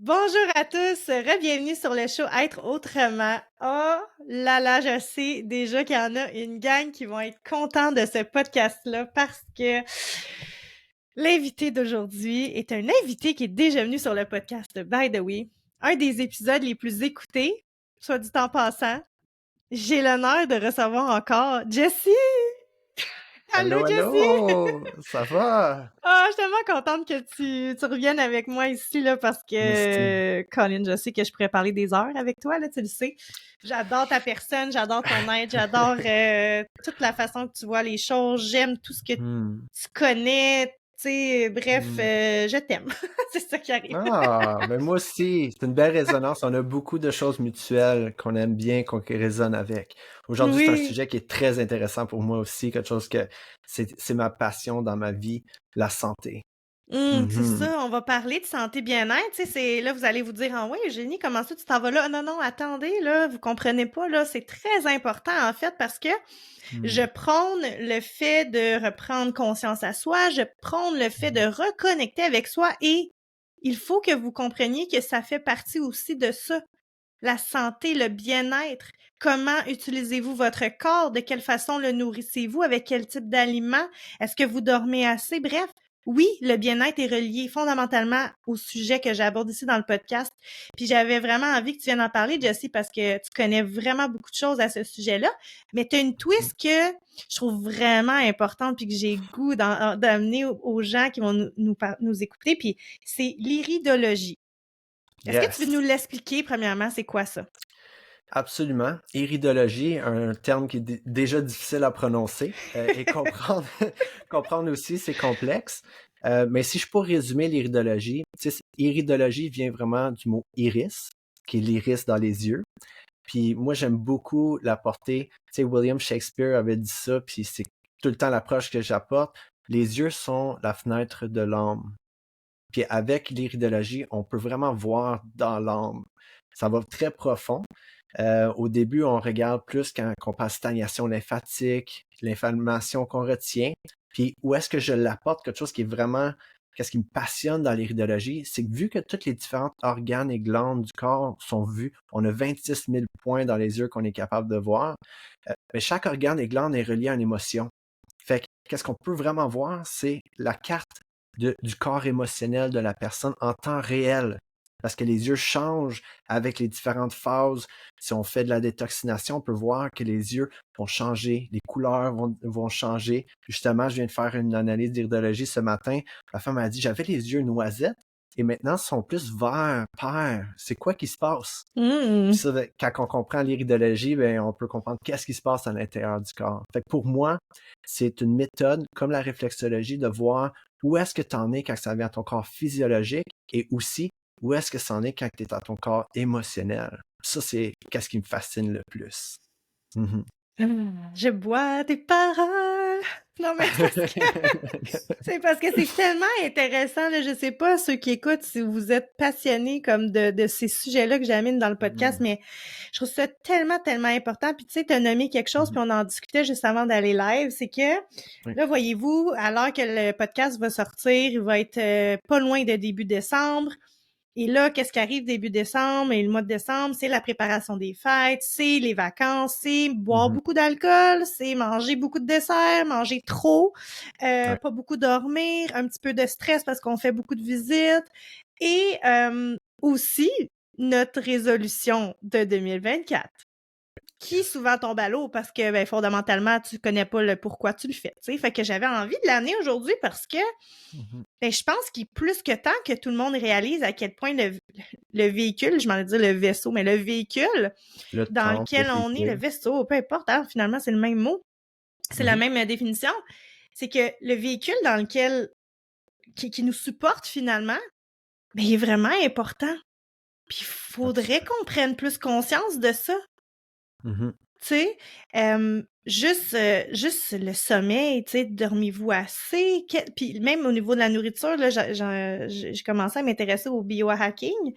Bonjour à tous, bienvenue sur le show Être autrement. Oh là là, je sais déjà qu'il y en a une gang qui vont être contents de ce podcast-là parce que l'invité d'aujourd'hui est un invité qui est déjà venu sur le podcast, by the way. Un des épisodes les plus écoutés, soit dit en passant. J'ai l'honneur de recevoir encore Jessie! Allô, Allô, Jessie! allô! Ça va? Ah, je suis tellement contente que tu reviennes avec moi ici, là, parce Moi aussi. que, Colin, je sais que je pourrais parler des heures avec toi, là, tu le sais. J'adore ta personne, j'adore ton aide, j'adore toute la façon que tu vois les choses, j'aime tout ce que Hmm, tu connais, tu sais, bref, hmm. je t'aime. C'est ça qui arrive. Ah, ben moi aussi. C'est une belle résonance. On a beaucoup de choses mutuelles qu'on aime bien, qu'on résonne avec. Aujourd'hui, c'est un Oui. sujet qui est très intéressant pour moi aussi, quelque chose que c'est ma passion dans ma vie, la santé. C'est Mhm. ça, on va parler de santé bien-être, tu sais, c'est là vous allez vous dire: «Ah ouais, Génie, comment ça tu t'en vas là?» Non, non, attendez là, vous comprenez pas là, c'est très important en fait parce que je Hmm, prône le fait de reprendre conscience à soi, je prône le fait de reconnecter avec soi et il faut que vous compreniez que ça fait partie aussi de ça, la santé, le bien-être. Comment utilisez-vous votre corps? De quelle façon le nourrissez-vous? Avec quel type d'aliments? Est-ce que vous dormez assez? Bref, oui, le bien-être est relié fondamentalement au sujet que j'aborde ici dans le podcast. Puis j'avais vraiment envie que tu viennes en parler, Jessie, parce que tu connais vraiment beaucoup de choses à ce sujet-là. Mais tu as une mhm. twist que je trouve vraiment importante puis que j'ai le goût d'amener aux gens qui vont nous écouter. Puis c'est l'iridologie. Est-ce que tu veux Yes. nous l'expliquer, premièrement, c'est quoi ça? Absolument. Iridologie, un terme qui est déjà difficile à prononcer et comprendre, comprendre aussi, c'est complexe. Mais si je peux résumer l'iridologie, tu sais, iridologie vient vraiment du mot iris, qui est l'iris dans les yeux. Puis moi, j'aime beaucoup la portée. Tu sais, William Shakespeare avait dit ça, puis c'est tout le temps l'approche que j'apporte. Les yeux sont la fenêtre de l'âme. Puis avec l'iridologie, on peut vraiment voir dans l'âme. Ça va très profond. Au début, on regarde plus quand on parle stagnation lymphatique, l'inflammation qu'on retient. Puis où est-ce que je l'apporte, quelque chose qui est vraiment, qu'est-ce qui me passionne dans l'iridologie, c'est que vu que tous les différents organes et glandes du corps sont vus, on a 26 000 points dans les yeux qu'on est capable de voir, mais chaque organe et glande est relié à une émotion. Fait que qu'est-ce qu'on peut vraiment voir, c'est la carte du corps émotionnel de la personne en temps réel. Parce que les yeux changent avec les différentes phases. Si on fait de la détoxination, on peut voir que les yeux vont changer, les couleurs vont changer. Justement, je viens de faire une analyse d'iridologie ce matin. La femme m'a dit, j'avais les yeux noisettes et maintenant, ils sont plus verts, pères. C'est quoi qui se passe? Puis Mmh. ça, quand on comprend l'iridologie, ben, on peut comprendre qu'est-ce qui se passe à l'intérieur du corps. Fait que pour moi, c'est une méthode, comme la réflexologie, de voir où est-ce que tu en es quand ça vient à ton corps physiologique et aussi où est-ce que ça en est quand tu es à ton corps émotionnel. Ça, c'est qu'est-ce qui me fascine le plus. Mhm. Je bois tes paroles. Non, mais c'est parce que c'est tellement intéressant, là. Je sais pas, ceux qui écoutent, si vous êtes passionnés comme de ces sujets-là que j'amène dans le podcast, Mhm. mais je trouve ça tellement, tellement important. Puis tu sais, t'as nommé quelque chose, puis Mhm. on en discutait juste avant d'aller live, c'est que Oui. là, voyez-vous, à l'heure que le podcast va sortir, il va être pas loin de début décembre. Et là, qu'est-ce qui arrive début décembre et le mois de décembre, c'est la préparation des fêtes, c'est les vacances, c'est boire Mhm. beaucoup d'alcool, c'est manger beaucoup de desserts, manger trop, Ouais. pas beaucoup dormir, un petit peu de stress parce qu'on fait beaucoup de visites et aussi notre résolution de 2024 qui souvent tombe à l'eau parce que ben, fondamentalement, tu connais pas le pourquoi tu le fais. T'sais. Fait que j'avais envie de l'amener aujourd'hui parce que Mhm. ben, je pense qu'il est plus que temps que tout le monde réalise à quel point le véhicule, je m'en ai dit le vaisseau, mais le véhicule Le dans temple, le lequel on est, le véhicule. vaisseau, peu importe, hein, finalement, c'est le même mot, c'est la Mhm. même définition, c'est que le véhicule dans lequel, qui nous supporte finalement, ben, il est vraiment important. Puis il faudrait Absolument. qu'on prenne plus conscience de ça. Mhm. Tu sais, juste le sommeil, tu sais, dormez-vous assez? Puis même au niveau de la nourriture, là, j'ai commencé à m'intéresser au biohacking. Yes.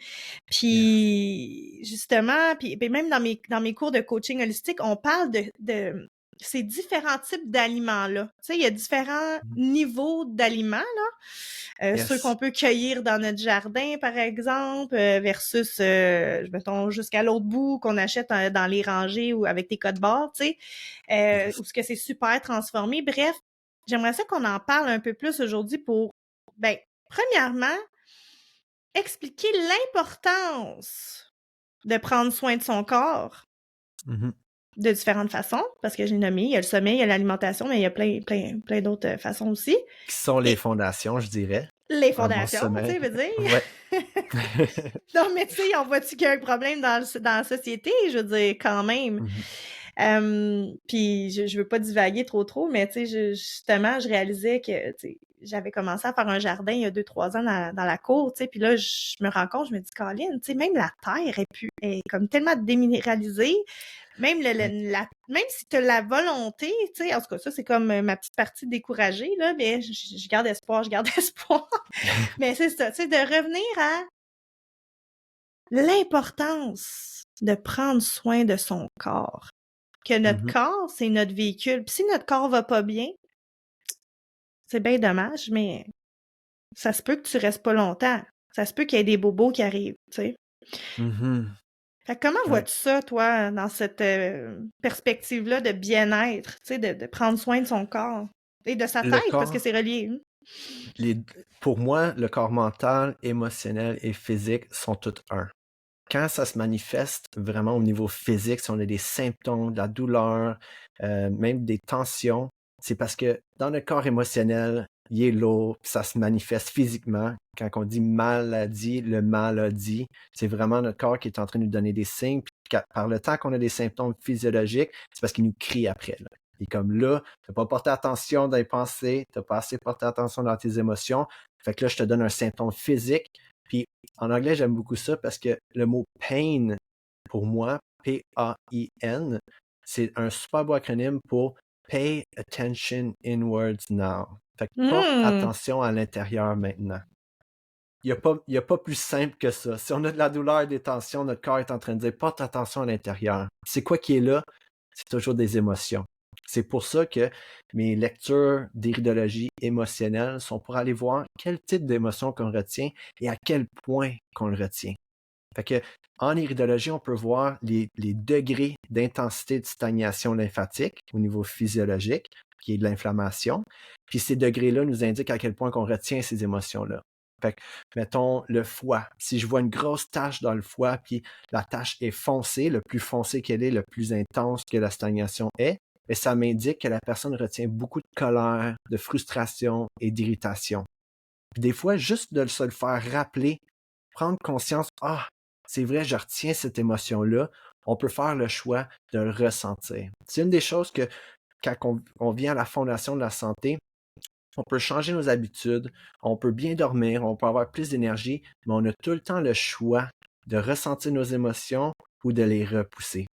Puis justement, puis même dans mes cours de coaching holistique, on parle de ces différents types d'aliments-là. Tu sais, il y a différents niveaux d'aliments, là. Ceux Yes. qu'on peut cueillir dans notre jardin, par exemple, versus, mettons, jusqu'à l'autre bout qu'on achète dans les rangées ou avec des codes barres, tu sais, Yes. ou ce que c'est super transformé. Bref, j'aimerais ça qu'on en parle un peu plus aujourd'hui pour, ben, premièrement, expliquer l'importance de prendre soin de son corps Mhm. de différentes façons, parce que j'ai nommé, il y a le sommeil, il y a l'alimentation, mais il y a plein d'autres façons aussi. Qui sont les Et fondations, je dirais, les en fondations, tu sais, sommeil. veut dire. Ouais. Non, mais tu sais, on voit-tu qu'il y a un problème dans la société? Je veux dire, quand même. Mhm. Puis je veux pas divaguer trop, mais tu sais, justement, je réalisais que, tu sais, j'avais commencé à faire un jardin il y a 2-3 ans dans la cour, tu sais, puis là, je me rends compte, je me dis, Colin, tu sais, même la terre est comme tellement déminéralisée, même même si tu as la volonté, tu sais, en tout cas, ça, c'est comme ma petite partie découragée, là, mais je garde espoir, je garde espoir. Mais c'est ça, tu sais, de revenir à l'importance de prendre soin de son corps. Que notre Mhm. corps, c'est notre véhicule. Puis si notre corps va pas bien, c'est bien dommage, mais ça se peut que tu restes pas longtemps. Ça se peut qu'il y ait des bobos qui arrivent, tu sais. Mhm. Fait que comment Ouais. vois-tu ça, toi, dans cette perspective-là de bien-être, tu sais, de prendre soin de son corps et de sa Le tête, parce que corps, c'est relié. Hein? les... pour moi, le corps mental, émotionnel et physique sont tous un. Quand ça se manifeste vraiment au niveau physique, si on a des symptômes, de la douleur, même des tensions, c'est parce que dans le corps émotionnel, il est lourd, ça se manifeste physiquement. Quand on dit maladie, le maladie, c'est vraiment notre corps qui est en train de nous donner des signes. Puis par le temps qu'on a des symptômes physiologiques, c'est parce qu'il nous crie après. Là. Et comme là, tu n'as pas porté attention dans les pensées, tu n'as pas assez porté attention dans tes émotions. Fait que là, je te donne un symptôme physique. Puis en anglais, j'aime beaucoup ça parce que le mot pain, pour moi, P-A-I-N, c'est un super beau acronyme pour Pay Attention Inwards Now. Fait que porte Mmh. attention à l'intérieur maintenant. Il y a pas plus simple que ça. Si on a de la douleur et des tensions, notre corps est en train de dire porte attention à l'intérieur. C'est quoi qui est là? C'est toujours des émotions. C'est pour ça que mes lectures d'iridologie émotionnelle sont pour aller voir quel type d'émotion qu'on retient et à quel point qu'on le retient. Fait que, en iridologie, on peut voir les degrés d'intensité de stagnation lymphatique au niveau physiologique, qui est de l'inflammation. Puis ces degrés-là nous indiquent à quel point qu'on retient ces émotions-là. Fait que, mettons, le foie. Si je vois une grosse tache dans le foie, puis la tache est foncée, le plus foncée qu'elle est, le plus intense que la stagnation est, et ça m'indique que la personne retient beaucoup de colère, de frustration et d'irritation. Puis des fois, juste de se le faire rappeler, prendre conscience, ah, c'est vrai, je retiens cette émotion-là, on peut faire le choix de le ressentir. C'est une des choses que, quand on vient à la fondation de la santé, on peut changer nos habitudes, on peut bien dormir, on peut avoir plus d'énergie, mais on a tout le temps le choix de ressentir nos émotions ou de les repousser.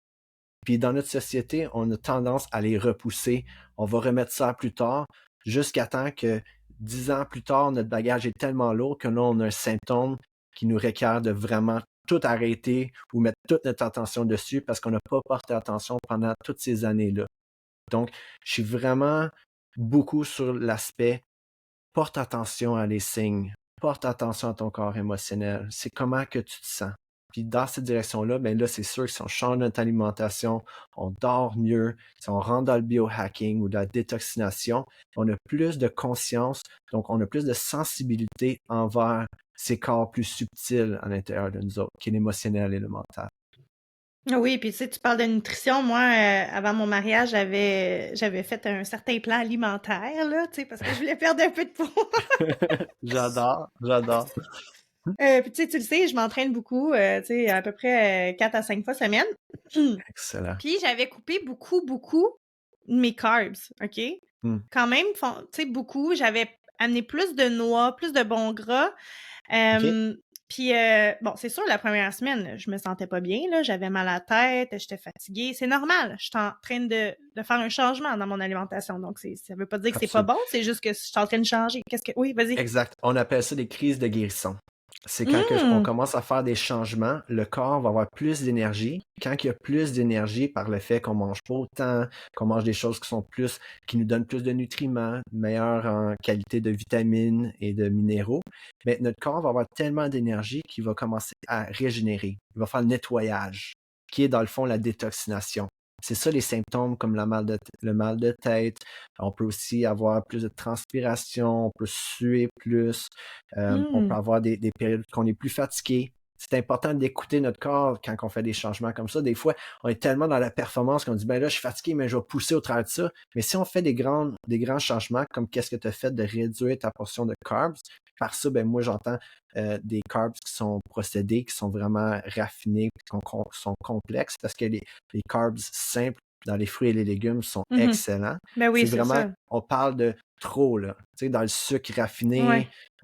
Puis dans notre société, on a tendance à les repousser. On va remettre ça plus tard, jusqu'à temps que 10 ans plus tard, notre bagage est tellement lourd que là, on a un symptôme qui nous requiert de vraiment tout arrêter ou mettre toute notre attention dessus parce qu'on n'a pas porté attention pendant toutes ces années-là. Donc, je suis vraiment beaucoup sur l'aspect porte attention à les signes, porte attention à ton corps émotionnel. C'est comment que tu te sens. Puis dans cette direction-là, ben là, c'est sûr que si on change notre alimentation, on dort mieux, si on rentre dans le biohacking ou de la détoxination, on a plus de conscience, donc on a plus de sensibilité envers ces corps plus subtils à l'intérieur de nous autres, qui est l'émotionnel et le mental. Oui, puis tu sais, tu parles de nutrition. Moi, avant mon mariage, j'avais fait un certain plan alimentaire, là, tu sais, parce que je voulais perdre un peu de poids. J'adore, j'adore. Puis tu sais, tu le sais, je m'entraîne beaucoup, tu sais, à peu près 4 à 5 fois semaine. Excellent. Puis j'avais coupé beaucoup mes carbs, OK? Hmm. Quand même, tu sais, beaucoup. J'avais amené plus de noix, plus de bons gras. OK? Puis bon, c'est sûr, la première semaine, je me sentais pas bien, là. J'avais mal à la tête, j'étais fatiguée. C'est normal. Je suis en train de faire un changement dans mon alimentation. Donc, ça veut pas dire que c'est pas Absolument. bon, c'est juste que je suis en train de changer. Oui, vas-y. Exact. On appelle ça des crises de guérison. C'est quand on Mmh! commence à faire des changements, le corps va avoir plus d'énergie. Quand il y a plus d'énergie par le fait qu'on mange pas autant, qu'on mange des choses qui nous donnent plus de nutriments, meilleures en qualité de vitamines et de minéraux, mais notre corps va avoir tellement d'énergie qu'il va commencer à régénérer. Il va faire le nettoyage, qui est dans le fond la détoxination. C'est ça les symptômes comme le mal de tête. On peut aussi avoir plus de transpiration, on peut suer plus, on peut Mmh. avoir des périodes qu'on est plus fatigué. C'est important d'écouter notre corps quand on fait des changements comme ça. Des fois, on est tellement dans la performance qu'on dit, ben là, je suis fatigué, mais je vais pousser au travers de ça. Mais si on fait des grands changements, comme qu'est-ce que tu as fait de réduire ta portion de carbs, par ça, ben moi, j'entends des carbs qui sont procédés, qui sont vraiment raffinés, sont complexes, parce que les carbs simples dans les fruits et les légumes sont Mmh. excellents. Ben oui, C'est c'est vraiment, ça. on parle de trop, là. Tu sais, dans le sucre Ouais, raffiné,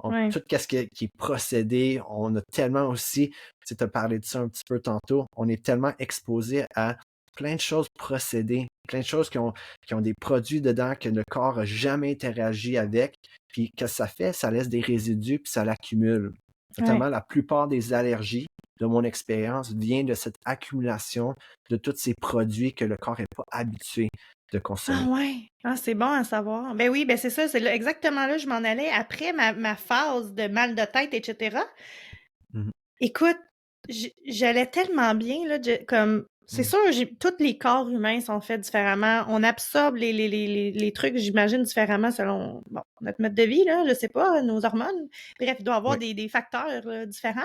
ouais. tout ce qui est procédé, on a tellement aussi, tu as parlé de ça un petit peu tantôt, on est tellement exposé à plein de choses procédées, plein de choses qui ont des produits dedans que le corps n'a jamais interagi avec, puis que ça fait, ça laisse des résidus, puis ça l'accumule. Ouais. Notamment, la plupart des allergies, de mon expérience, vient de cette accumulation de tous ces produits que le corps n'est pas habitué de Ah consommer. ouais! Ah, c'est bon à savoir. Ben oui, ben c'est ça, c'est là exactement là je m'en allais. Après ma phase de mal de tête et cetera, Mhm. écoute, j'allais tellement bien, là, comme, c'est Mhm. sûr, tous les corps humains sont faits différemment. On absorbe les trucs, j'imagine, différemment selon, bon, notre mode de vie, là, je sais pas, nos hormones. Bref, il doit y avoir Oui. des facteurs différents.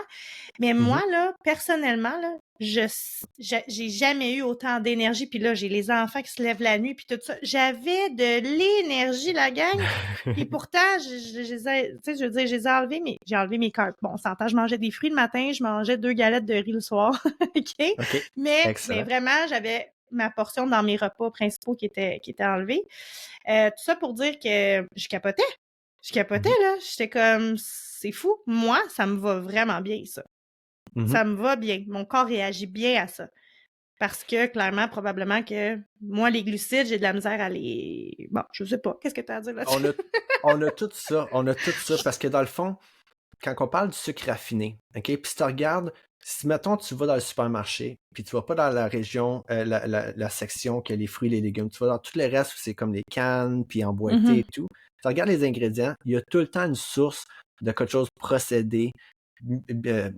Mais Mhm. moi, là, personnellement, là, j'ai jamais eu autant d'énergie. Puis là, j'ai les enfants qui se lèvent la nuit, puis tout ça. J'avais de l'énergie, la gang. Puis pourtant, tu sais, je veux dire, j'ai enlevé mes carbs. Bon, on s'entend, je mangeais des fruits le matin, je mangeais 2 galettes de riz le soir. OK? OK. Mais Excellent. vraiment, j'avais ma portion dans mes repas principaux qui était enlevée. Tout ça pour dire que je capotais. Je capotais, Mhm. là. J'étais comme, c'est fou. Moi, ça me va vraiment bien, ça. Mhm. Ça me va bien. Mon corps réagit bien à ça. Parce que, clairement, probablement que moi, les glucides, j'ai de la misère à les... Bon, je sais pas. Qu'est-ce que tu as à dire là-dessus? On a, on a tout ça, parce que dans le fond, quand on parle du sucre raffiné, OK, puis si tu regardes, si mettons tu vas dans le supermarché, puis tu vas pas dans la région, la section qui a les fruits et les légumes, tu vas dans tout le reste où c'est comme les cannes, puis emboîté et Mhm. tout, tu regardes les ingrédients, il y a tout le temps une source de quelque chose procédé,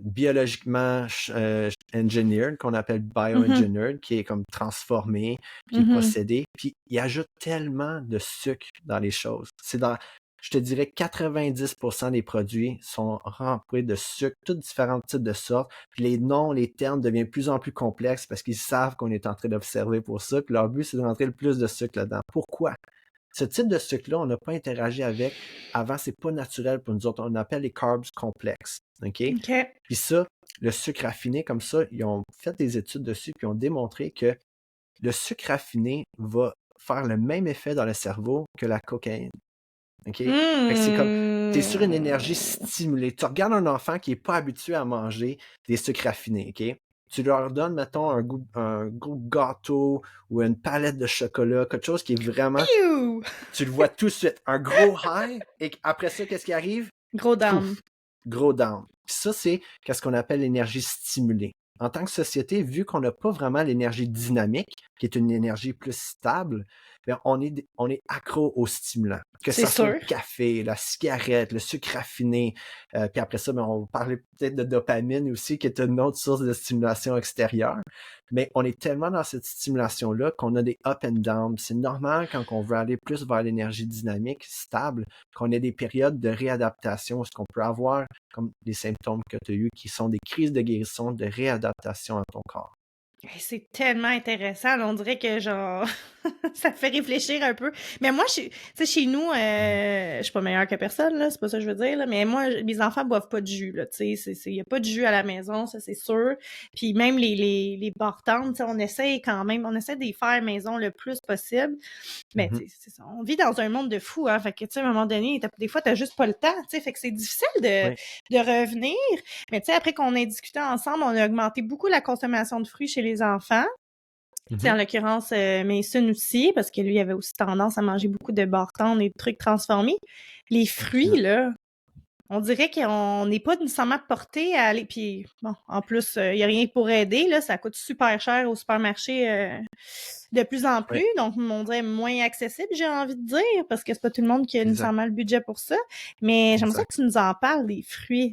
biologiquement engineered, qu'on appelle Mhm. bioengineered, qui est comme transformé, qui est Mhm. procédé, puis il ajoute tellement de sucre dans les choses. Je te dirais 90% des produits sont remplis de sucre, tous différents types de sortes. Puis les noms, les termes deviennent de plus en plus complexes parce qu'ils savent qu'on est en train d'observer pour ça. Puis leur but, c'est de rentrer le plus de sucre là-dedans. Pourquoi? Ce type de sucre-là, on n'a pas interagi avec. Avant, c'est pas naturel pour nous autres. On appelle les carbs complexes. OK? OK. Puis ça, le sucre raffiné comme ça, ils ont fait des études dessus puis ont démontré que le sucre raffiné va faire le même effet dans le cerveau que la cocaïne. OK? Fait que c'est comme, tu es sur une énergie Mmh. stimulée. Tu regardes un enfant qui n'est pas habitué à manger des sucres raffinés, OK? Tu leur donnes, mettons, un gros gâteau ou une palette de chocolat, quelque chose qui est vraiment, Piou! tu le vois tout de suite, un gros high, et après ça, qu'est-ce qui arrive? Gros down. Pouf! Gros down. Puis ça, c'est qu'est-ce qu'on appelle l'énergie stimulée. En tant que société, vu qu'on n'a pas vraiment l'énergie dynamique, qui est une énergie plus stable, bien, on est accro aux stimulants. Que C'est ça soit le sûr. café, la cigarette, le sucre raffiné. Puis après ça, bien, on va parler peut-être de dopamine aussi, qui est une autre source de stimulation extérieure. Mais on est tellement dans cette stimulation-là qu'on a des up and down. C'est normal quand on veut aller plus vers l'énergie dynamique, stable, qu'on ait des périodes de réadaptation, ce qu'on peut avoir comme des symptômes que tu as eus, qui sont des crises de guérison, de réadaptation à ton corps. Hey, c'est tellement intéressant, là, on dirait que genre ça fait réfléchir un peu. Mais moi, tu sais, chez nous, je suis pas meilleure que personne, là, c'est pas ça que je veux dire, là, mais moi, mes enfants boivent pas de jus, là, tu sais, il y a pas de jus à la maison, ça c'est sûr. Puis même les bartendes, tu sais, on essaie de les faire maison le plus possible. Mais Mhm. tu sais, c'est ça, on vit dans un monde de fous, hein, fait que tu sais, à un moment donné, des fois, t'as juste pas le temps, tu sais, fait que c'est difficile Oui. de revenir. Mais tu sais, après qu'on ait discuté ensemble, on a augmenté beaucoup la consommation de fruits chez les enfants. Tu sais, Mhm. en l'occurrence, Mason aussi, parce que lui avait aussi tendance à manger beaucoup de barres tendres et de trucs transformés. Les fruits, Absolument. là, on dirait qu'on n'est pas nécessairement porté à aller. Puis, bon, en plus, il n'y a rien pour aider, là. Ça coûte super cher au supermarché de plus en plus. Oui, Donc, on dirait moins accessible, j'ai envie de dire, parce que c'est pas tout le monde qui a exact, nécessairement le budget pour ça. Mais j'aimerais ça exact. que tu nous en parles, des fruits.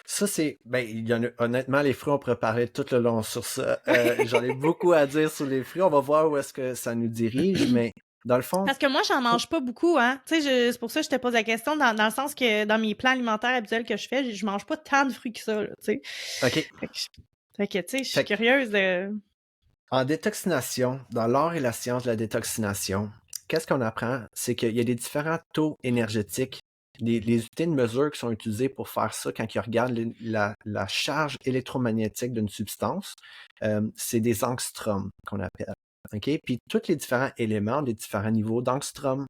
Ça, il y en a, honnêtement, les fruits, on pourrait parler tout le long sur ça. J'en ai beaucoup à dire sur les fruits. On va voir où est-ce que ça nous dirige, mais dans le fond, Parce que moi, j'en mange pas beaucoup, hein. Tu sais, c'est pour ça que je te pose la question, dans le sens que dans mes plans alimentaires habituels que je fais, je mange pas tant de fruits que ça, là, tu sais. OK. Fait que, tu sais, je suis Fait que, curieuse de... en détoxination, dans l'art et la science de la détoxination, qu'est-ce qu'on apprend? C'est qu'il y a des différents taux énergétiques, les unités de mesure qui sont utilisées pour faire ça quand ils regardent la charge électromagnétique d'une substance, c'est des angstroms qu'on appelle. OK? Puis tous les différents éléments, des différents niveaux d'angstroms.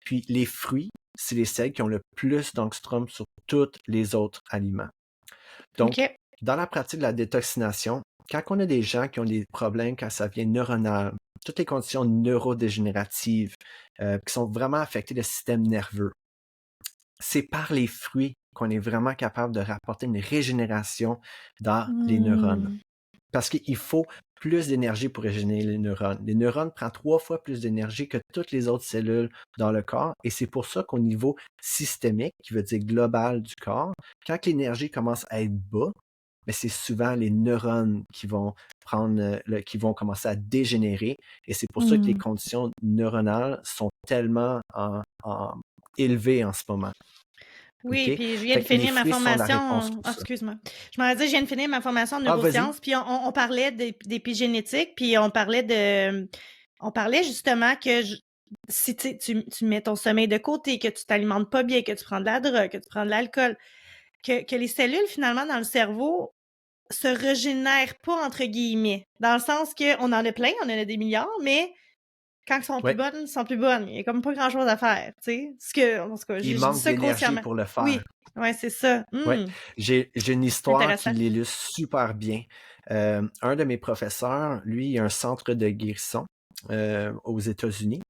Puis les fruits, c'est les sels qui ont le plus d'angstroms sur tous les autres aliments. Donc, OK. dans la pratique de la détoxination, quand on a des gens qui ont des problèmes quand ça vient neuronal, toutes les conditions neurodégénératives qui sont vraiment affectées le système nerveux, c'est par les fruits qu'on est vraiment capable de rapporter une régénération dans les neurones. Hmm. Parce qu'il faut plus d'énergie pour régénérer les neurones. Les neurones prennent 3 fois plus d'énergie que toutes les autres cellules dans le corps et c'est pour ça qu'au niveau systémique, qui veut dire global du corps, quand l'énergie commence à être bas, mais c'est souvent les neurones qui vont qui vont commencer à dégénérer et c'est pour ça que les Hmm. conditions neuronales sont tellement élevées en ce moment. OK? Oui, puis je viens de Fait que les finir ma fruits sont la réponse formation... pour Ah, ça. excuse-moi. Je m'en dit, je viens de finir ma formation en Ah, vas-y. neurosciences, puis on parlait d'épigénétique, puis on parlait de... On parlait justement que si tu mets ton sommeil de côté, que tu t'alimentes pas bien, que tu prends de la drogue, que tu prends de l'alcool, que les cellules, finalement, dans le cerveau, se régénèrent pas, entre guillemets. Dans le sens qu'on en a plein, on en a des milliards, mais quand elles sont plus Ouais. bonnes, elles sont plus bonnes. Il y a comme pas grand-chose à faire, tu sais. En tout cas, Il je dis manque ça d'énergie grossièrement. pour le faire. Oui, ouais, c'est ça. Ouais, j'ai une histoire qui Intéressant. l'illustre super bien. Un de mes professeurs, lui, il a un centre de guérison aux États-Unis.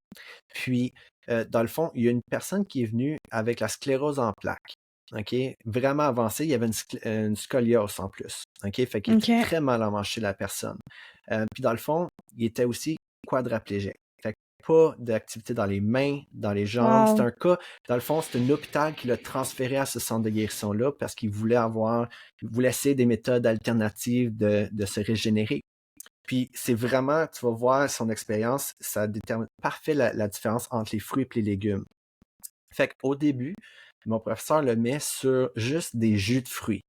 Puis, dans le fond, il y a une personne qui est venue avec la sclérose en plaques. OK? Vraiment avancée, il y avait une scoliose en plus. OK? Fait qu'il était OK. très mal en marché, la personne. Puis, dans le fond, il était aussi quadraplégique. Fait que pas d'activité dans les mains, dans les jambes. C'est Wow. un cas, dans le fond, c'est un hôpital qui l'a transféré à ce centre de guérison-là parce qu'il voulait essayer des méthodes alternatives de se régénérer. Puis c'est vraiment, tu vas voir son expérience, ça détermine parfait la différence entre les fruits et les légumes. Fait qu'au début, mon professeur le met sur juste des jus de fruits.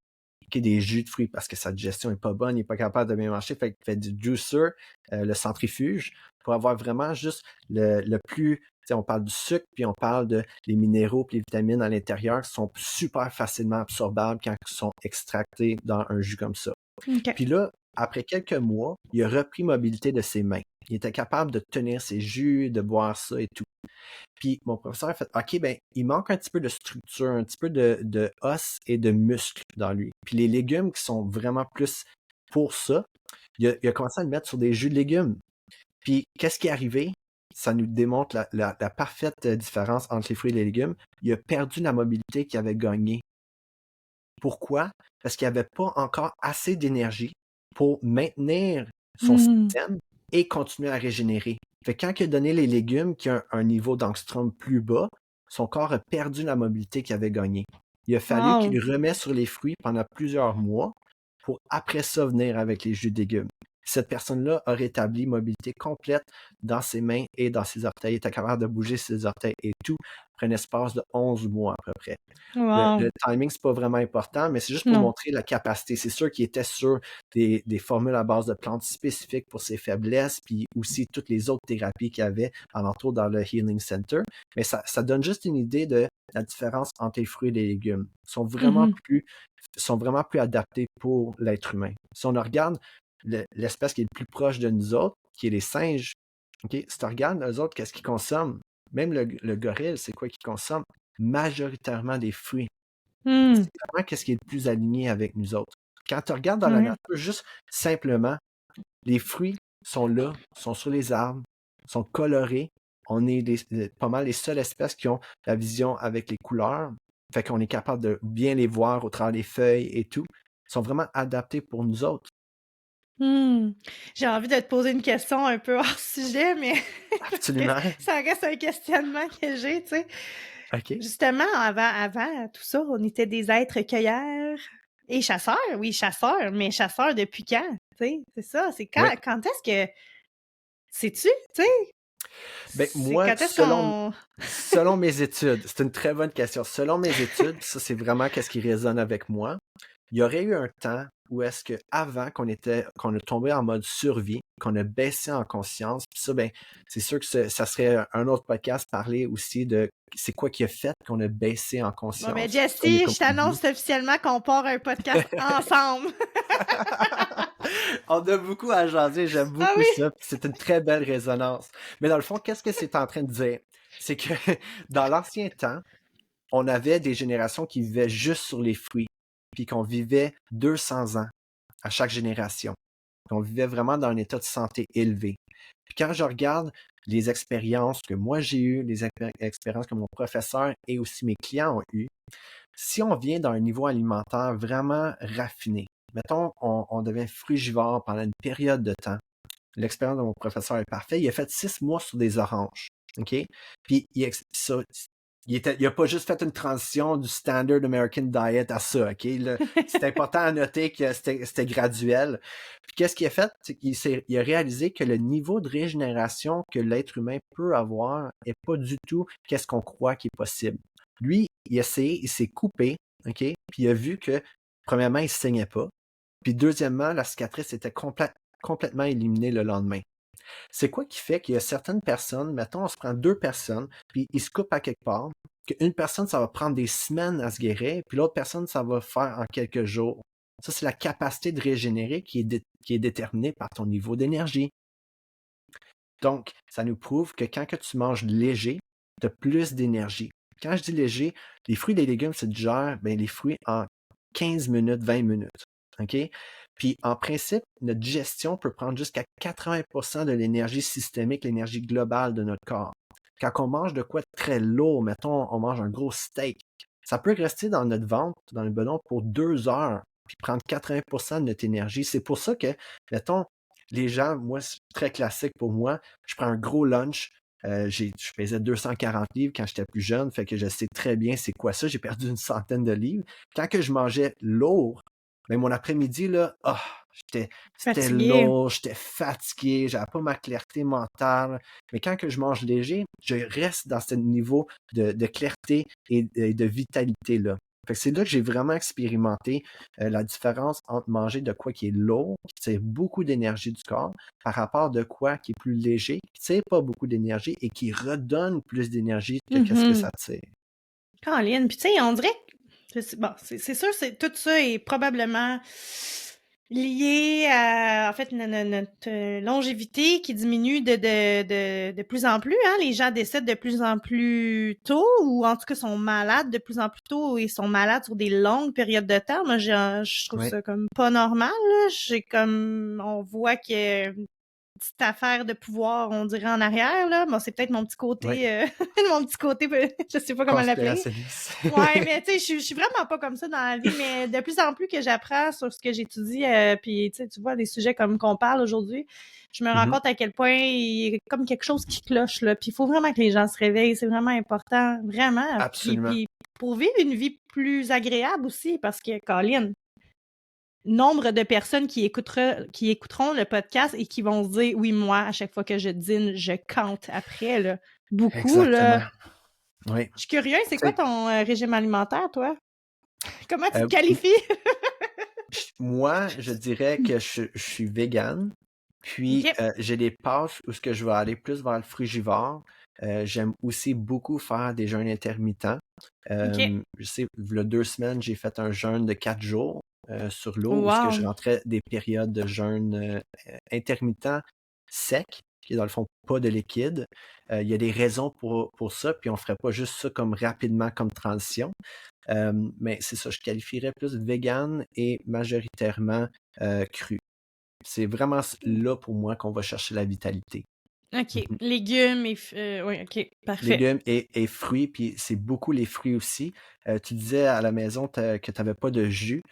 Okay, des jus de fruits parce que sa digestion est pas bonne, il est pas capable de bien marcher. Fait qu'il fait du juicer, le centrifuge, pour avoir vraiment juste le plus. Tu sais, on parle du sucre, puis on parle de les minéraux puis les vitamines à l'intérieur qui sont super facilement absorbables quand ils sont extractés dans un jus comme ça. OK. Puis là, après quelques mois, il a repris mobilité de ses mains. Il était capable de tenir ses jus, de boire ça et tout. Puis mon professeur a fait, OK, ben, il manque un petit peu de structure, un petit peu de os et de muscles dans lui. Puis les légumes qui sont vraiment plus pour ça, il a commencé à le mettre sur des jus de légumes. Puis qu'est-ce qui est arrivé? Ça nous démontre la parfaite différence entre les fruits et les légumes. Il a perdu la mobilité qu'il avait gagnée. Pourquoi? Parce qu'il n'avait pas encore assez d'énergie pour maintenir son Mhm. système et continuer à régénérer. Fait que quand il a donné les légumes qui ont un niveau d'angstrom plus bas, son corps a perdu la mobilité qu'il avait gagnée. Il a fallu Wow. qu'il remette sur les fruits pendant plusieurs mois pour après ça venir avec les jus de légumes. Cette personne-là a rétabli mobilité complète dans ses mains et dans ses orteils. Il était capable de bouger ses orteils et tout après un espace de 11 mois à peu près. Wow. Le timing, c'est pas vraiment important, mais c'est juste pour Non. montrer la capacité. C'est sûr qu'il était sur des formules à base de plantes spécifiques pour ses faiblesses, puis aussi toutes les autres thérapies qu'il y avait alentour dans le Healing Center. Mais ça donne juste une idée de la différence entre les fruits et les légumes. Ils Mhm. sont vraiment plus adaptés pour l'être humain. Si on regarde l'espèce qui est le plus proche de nous autres, qui est les singes, okay? Si tu regardes eux autres, qu'est-ce qu'ils consomment? Même le gorille, c'est quoi qu'ils consomment? Majoritairement des fruits. Hmm. C'est vraiment qu'est-ce qui est le plus aligné avec nous autres. Quand tu regardes dans la Ouais. nature, juste simplement, les fruits sont là, sont sur les arbres, sont colorés. On est pas mal les seules espèces qui ont la vision avec les couleurs. Fait qu'on est capable de bien les voir au travers des feuilles et tout. Ils sont vraiment adaptés pour nous autres. Mmh. J'ai envie de te poser une question un peu hors sujet, mais parce que Absolument. ça reste un questionnement que j'ai, tu sais. OK. Justement, avant tout ça, on était des êtres cueilleurs et chasseurs. Oui, chasseurs, mais chasseurs depuis quand? Tu sais, c'est ça. C'est Oui. quand est-ce que. Sais-tu? Tu sais? Ben, C'est moi, quand est-ce qu'on. selon mes études, c'est une très bonne question. Selon mes études, ça, c'est vraiment qu'est-ce qui résonne avec moi. Il y aurait eu un temps où est-ce que avant qu'on a tombé en mode survie, qu'on a baissé en conscience, puis ça, ben, c'est sûr que ça serait un autre podcast parler aussi de c'est quoi qui a fait qu'on a baissé en Bon, ben, conscience, puis qu'on est Jessie, comme je t'annonce officiellement qu'on part un podcast ensemble. On a beaucoup à jaser, j'aime Ah beaucoup oui? ça, puis c'est une très belle résonance. Mais dans le fond, qu'est-ce que c'est en train de dire? C'est que dans l'ancien temps, on avait des générations qui vivaient juste sur les fruits, puis qu'on vivait 200 ans à chaque génération. On vivait vraiment dans un état de santé élevé. Puis quand je regarde les expériences que moi j'ai eues, les expériences que mon professeur et aussi mes clients ont eues, si on vient d'un niveau alimentaire vraiment raffiné, mettons, on devient frugivore pendant une période de temps, l'expérience de mon professeur est parfaite, il a fait 6 mois sur des oranges, OK? Puis il a pas juste fait une transition du Standard American Diet à ça, OK? C'est important à noter que c'était graduel. Puis qu'est-ce qu'il a fait? C'est il a réalisé que le niveau de régénération que l'être humain peut avoir est pas du tout qu'est-ce qu'on croit qui est possible. Lui, il a essayé, il s'est coupé, OK? Puis il a vu que, premièrement, il saignait pas. Puis deuxièmement, la cicatrice était complètement éliminée le lendemain. C'est quoi qui fait qu'il y a certaines personnes, mettons, on se prend 2 personnes, puis ils se coupent à quelque part, qu'une personne, ça va prendre des semaines à se guérir, puis l'autre personne, ça va faire en quelques jours. Ça, c'est la capacité de régénérer qui est déterminée par ton niveau d'énergie. Donc, ça nous prouve que quand que tu manges léger, tu as plus d'énergie. Quand je dis léger, les fruits et les légumes se digèrent, ben, les fruits en 15 minutes, 20 minutes. OK? Puis, en principe, notre digestion peut prendre jusqu'à 80% de l'énergie systémique, l'énergie globale de notre corps. Quand on mange de quoi de très lourd, mettons, on mange un gros steak, ça peut rester dans notre ventre, dans le bedon, pour 2 heures, puis prendre 80% de notre énergie. C'est pour ça que, mettons, les gens, moi, c'est très classique pour moi. Je prends un gros lunch. Je pesais 240 livres quand j'étais plus jeune, fait que je sais très bien c'est quoi ça. J'ai perdu une centaine de livres. Quand que je mangeais lourd, ben mon après-midi, là, c'était Fatigué. lourd, j'étais fatigué, j'avais pas ma clarté mentale. Mais quand que je mange léger, je reste dans ce niveau de clarté et de vitalité, là. Fait que c'est là que j'ai vraiment expérimenté la différence entre manger de quoi qui est lourd, qui tire beaucoup d'énergie du corps, par rapport de quoi qui est plus léger, qui tire pas beaucoup d'énergie et qui redonne plus d'énergie que qu'est-ce que Mhm. ça tire. Caroline, puis tu sais, on dirait que bon, c'est sûr, tout ça est probablement lié à, en fait, notre longévité qui diminue de plus en plus. Hein? Les gens décèdent de plus en plus tôt, ou en tout cas sont malades de plus en plus tôt et sont malades sur des longues périodes de temps. Moi, je trouve Ouais. ça comme pas normal. Là. On voit que petite affaire de pouvoir, on dirait, en arrière, là. Bon, c'est peut-être mon petit Ouais. côté, mon petit côté, je sais pas comment l'appeler. Conspirationniste. Ouais, mais tu sais, je suis vraiment pas comme ça dans la vie, mais de plus en plus que j'apprends sur ce que j'étudie, puis tu sais, tu vois, des sujets comme qu'on parle aujourd'hui, je me rends Mhm. compte à quel point il y a comme quelque chose qui cloche, là. Puis il faut vraiment que les gens se réveillent, c'est vraiment important, vraiment. Absolument. Puis pour vivre une vie plus agréable aussi, parce que, Colin, nombre de personnes qui écouteront le podcast et qui vont se dire oui, moi, à chaque fois que je dîne, je cante après, là. Beaucoup, là. Exactement. Oui. Je suis curieux, c'est Tu quoi sais, ton régime alimentaire, toi? Comment tu te euh, qualifies? moi, je dirais que je suis vegan. Puis, OK. j'ai des passes où ce que je vais aller plus vers le frugivore. J'aime aussi beaucoup faire des jeûnes intermittents. OK. Je sais, v'là 2 semaines, j'ai fait un jeûne de 4 jours sur l'eau où ce que je Wow. rentrais des périodes de jeûne intermittent sec, qui est dans le fond pas de liquide. Il y a des raisons pour ça, puis on ferait pas juste ça comme rapidement comme transition. Mais c'est ça, je qualifierais plus vegan et majoritairement cru. C'est vraiment là pour moi qu'on va chercher la vitalité. OK. Mhm. Légumes et oui, OK, parfait. Légumes et fruits, puis c'est beaucoup les fruits aussi. Tu disais à la maison que tu n'avais pas de jus.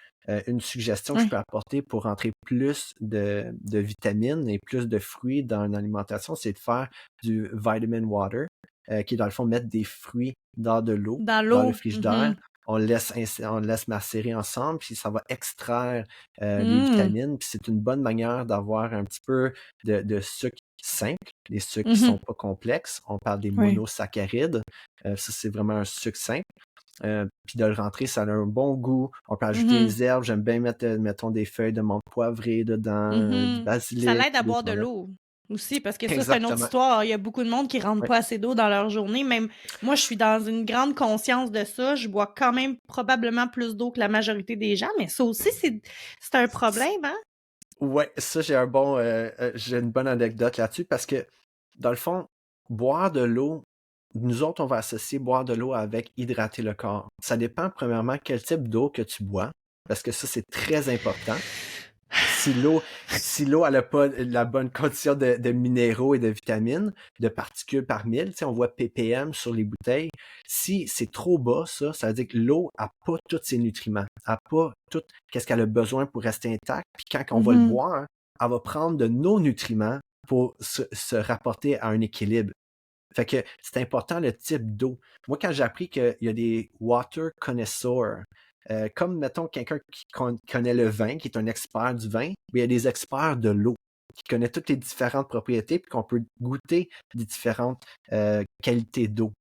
Une suggestion que je Oui. peux apporter pour rentrer plus de vitamines et plus de fruits dans une alimentation, c'est de faire du vitamin water, qui est dans le fond mettre des fruits dans de l'eau, Dans dans le l'eau. frigidaire. Mhm. On le laisse macérer ensemble, puis ça va extraire les Mm. vitamines. Puis c'est une bonne manière d'avoir un petit peu de sucre simple, des sucres qui Mhm. sont pas complexes. On parle des Oui. monosaccharides. Ça, c'est vraiment un sucre simple. Puis de le rentrer, ça a un bon goût. On peut ajouter Mhm. des herbes. J'aime bien mettre, mettons, des feuilles de menthe poivrée dedans, du Mhm. Ça basilic, l'aide à des boire de tomates. l'eau aussi, parce que ça, c'est une autre Exactement. histoire. Il y a beaucoup de monde qui rentre Ouais. pas assez d'eau dans leur journée. Même moi, je suis dans une grande conscience de ça. Je bois quand même probablement plus d'eau que la majorité des gens, mais ça aussi, c'est un problème, hein? Ouais, ça, j'ai une bonne anecdote là-dessus parce que, dans le fond, boire de l'eau, nous autres, on va associer boire de l'eau avec hydrater le corps. Ça dépend, premièrement, quel type d'eau que tu bois, parce que ça, c'est très important. Si l'eau, si l'eau elle a pas la bonne quantité de minéraux et de vitamines, de particules par mille, tu sais, on voit ppm sur les bouteilles. Si c'est trop bas, ça veut dire que l'eau a pas tous ses nutriments, a pas tout qu'est-ce qu'elle a besoin pour rester intacte. Puis quand on va le Mhm. boire, elle va prendre de nos nutriments pour se rapporter à un équilibre. Fait que c'est important le type d'eau. Moi, quand j'ai appris qu'il y a des water connoisseurs, comme mettons quelqu'un qui connaît le vin, qui est un expert du vin, mais il y a des experts de l'eau qui connaissent toutes les différentes propriétés puis qu'on peut goûter des différentes qualités d'eau.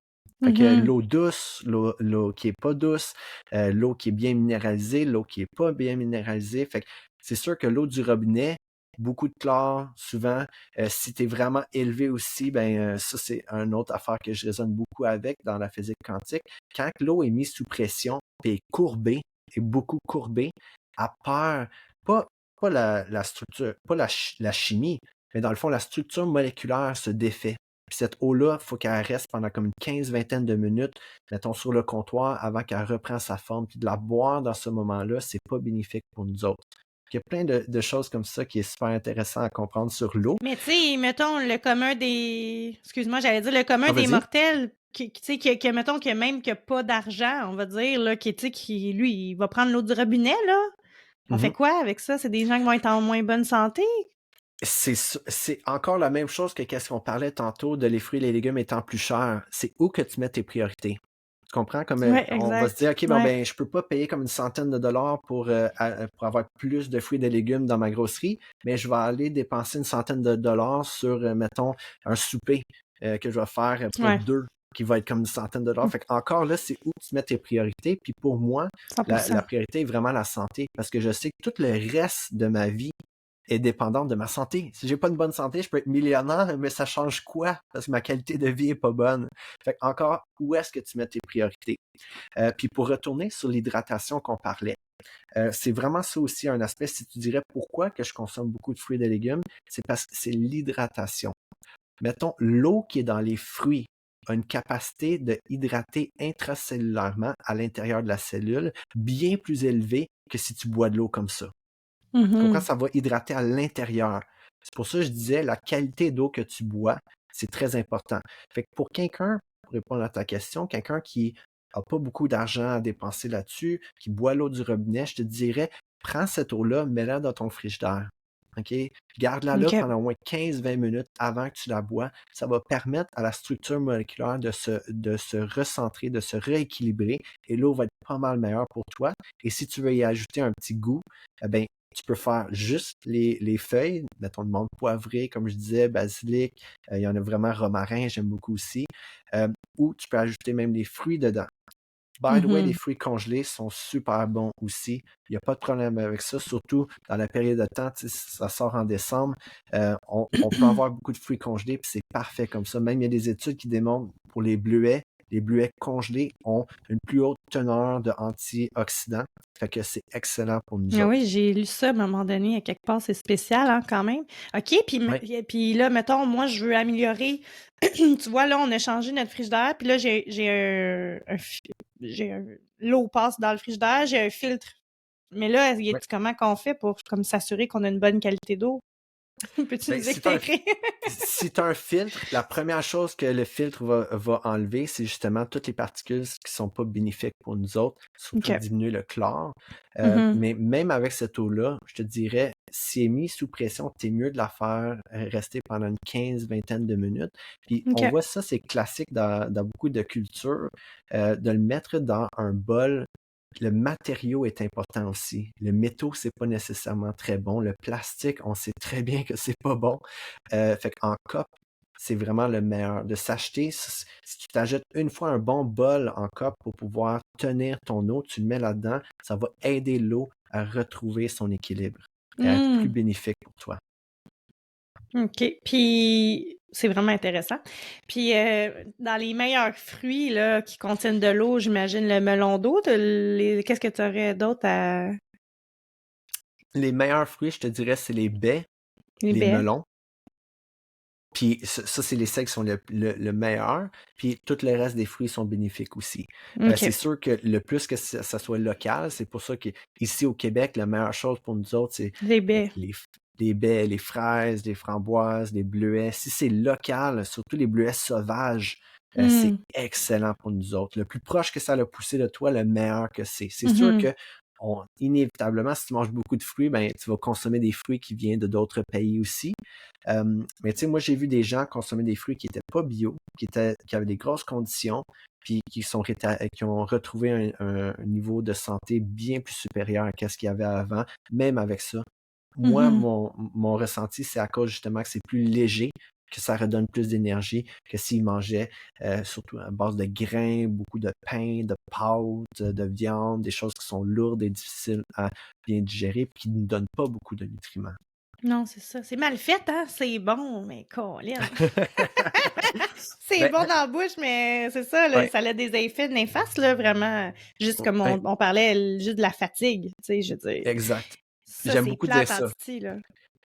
Fait que Mhm. l'eau douce, l'eau qui est pas douce, l'eau qui est bien minéralisée, l'eau qui est pas bien minéralisée. Fait que c'est sûr que l'eau du robinet, beaucoup de chlore, souvent. Si tu es vraiment élevé aussi, ben ça, c'est une autre affaire que je raisonne beaucoup avec dans la physique quantique. Quand l'eau est mise sous pression et est courbée, est beaucoup courbée, elle perd pas, pas la structure, pas la chimie, mais dans le fond, la structure moléculaire se défait. Puis cette eau-là, il faut qu'elle reste pendant comme une 15-20 de minutes, mettons, sur le comptoir avant qu'elle reprenne sa forme. Puis de la boire dans ce moment-là, c'est pas bénéfique pour nous autres. Il y a plein de choses comme ça qui est super intéressant à comprendre sur l'eau. Mais tu sais, mettons, le commun des... Excuse-moi, j'allais dire le commun Ah, des vas-y. mortels, tu sais, mettons, que même qui a pas d'argent, on va dire, là, tu sais, qui, lui, il va prendre l'eau du robinet, là. On fait Mhm. quoi avec ça? C'est des gens qui vont être en moins bonne santé? C'est encore la même chose que qu'est-ce qu'on parlait tantôt de les fruits et les légumes étant plus chers. C'est où que tu mets tes priorités. Tu comprends? Comme Ouais, on va se dire, exact. OK, bon, Ouais. ben, je peux pas payer comme une centaine de dollars pour avoir plus de fruits et de légumes dans ma grosserie, mais je vais aller dépenser une centaine de dollars sur, mettons, un souper que je vais faire pour Ouais. deux, qui va être comme une centaine de dollars. Fait que encore là, c'est où tu mets tes priorités. Puis pour moi, la 100%. priorité est vraiment la santé, parce que je sais que tout le reste de ma vie est dépendante de ma santé. Si j'ai pas une bonne santé, je peux être millionnaire, mais ça change quoi? Parce que ma qualité de vie est pas bonne. Fait que encore, où est-ce que tu mets tes priorités? Puis pour retourner sur l'hydratation qu'on parlait, c'est vraiment ça aussi un aspect. Si tu dirais pourquoi que je consomme beaucoup de fruits et de légumes, c'est parce que c'est l'hydratation. Mettons, l'eau qui est dans les fruits a une capacité de hydrater intracellulairement à l'intérieur de la cellule bien plus élevée que si tu bois de l'eau comme ça. Tu comprends? Mhm. Ça va hydrater à l'intérieur. C'est pour ça que je disais, la qualité d'eau que tu bois, c'est très important. Fait que pour quelqu'un, pour répondre à ta question, quelqu'un qui a pas beaucoup d'argent à dépenser là-dessus, qui boit l'eau du robinet, je te dirais, prends cette eau-là, mets-la dans ton frigidaire. OK? Garde-la là OK. pendant au moins 15-20 minutes avant que tu la bois. Ça va permettre à la structure moléculaire de se recentrer, de se rééquilibrer et l'eau va être pas mal meilleure pour toi. Et si tu veux y ajouter un petit goût, eh ben, tu peux faire juste les feuilles, mettons de menthe poivrée, comme je disais, basilic, il y en a vraiment romarin, j'aime beaucoup aussi. Ou tu peux ajouter même des fruits dedans. By the way, les Mhm. fruits congelés sont super bons aussi. Il n'y a pas de problème avec ça, surtout dans la période de temps, tu sais, ça sort en décembre. On peut avoir beaucoup de fruits congelés, puis c'est parfait comme ça. Même il y a des études qui démontrent pour les bleuets congelés ont une plus haute teneur de antioxydants. Fait que c'est excellent pour nous Ah autres. oui, j'ai lu ça à un moment donné, à quelque part, c'est spécial, hein, quand même. OK, puis, Oui, puis là, mettons, moi, je veux améliorer. Tu vois, là, on a changé notre frigidaire, puis là, l'eau passe dans le frigidaire, j'ai un filtre. Mais là, oui. comment qu'on fait pour comme s'assurer qu'on a une bonne qualité d'eau? Peux-tu Ben, nous éclairer? si tu as un filtre, la première chose que le filtre va enlever, c'est justement toutes les particules qui sont pas bénéfiques pour nous autres, surtout OK. diminuer le chlore. Mhm. Mais même avec cette eau-là, je te dirais, si elle est mise sous pression, t'es mieux de la faire rester pendant une vingtaine de minutes. Puis on OK. voit ça, c'est classique dans beaucoup de cultures, de le mettre dans un bol. Le matériau est important aussi. Le métaux, c'est pas nécessairement très bon. Le plastique, on sait très bien que c'est pas bon. Fait qu'en cup, c'est vraiment le meilleur. De s'acheter, si tu t'achètes une fois un bon bol en cup pour pouvoir tenir ton eau, tu le mets là-dedans, ça va aider l'eau à retrouver son équilibre et à être plus Hmm. bénéfique pour toi. OK. Puis c'est vraiment intéressant. Puis dans les meilleurs fruits là, qui contiennent de l'eau, j'imagine le melon d'eau. Qu'est-ce que tu aurais d'autre à Les meilleurs fruits, je te dirais, c'est les baies, les les baies? melons. Puis ça, c'est les sels qui sont le meilleur. Puis tout le reste des fruits sont bénéfiques aussi. C'est OK. sûr que le plus que ça soit local, c'est pour ça qu'ici au Québec, la meilleure chose pour nous autres, c'est Les euh, baies. les, les baies, les fraises, les framboises, les bleuets. Si c'est local, surtout les bleuets sauvages, c'est Hmm. excellent pour nous autres. Le plus proche que ça a poussé de toi, le meilleur que c'est. C'est sûr Mhm. que inévitablement, si tu manges beaucoup de fruits, ben, tu vas consommer des fruits qui viennent de d'autres pays aussi. Mais tu sais, moi, j'ai vu des gens consommer des fruits qui étaient pas bio, qui avaient des grosses conditions, puis qui ont retrouvé un niveau de santé bien plus supérieur à ce qu'il y avait avant, même avec ça. Moi, Mhm. mon ressenti, c'est à cause justement que c'est plus léger, que ça redonne plus d'énergie que s'ils mangeaient surtout à base de grains, beaucoup de pain, de pâtes, de viande, des choses qui sont lourdes et difficiles à bien digérer, puis qui ne donnent pas beaucoup de nutriments. Non, c'est ça. C'est mal fait, hein? C'est bon, mais Colin. C'est Ben, bon dans la bouche, mais c'est ça, là, ouais, ça a des effets néfastes, là, vraiment. Juste comme ouais, on parlait, juste de la fatigue, tu sais, je veux dire. exact. Ça, J'aime c'est beaucoup dire plate en ça. titi, là.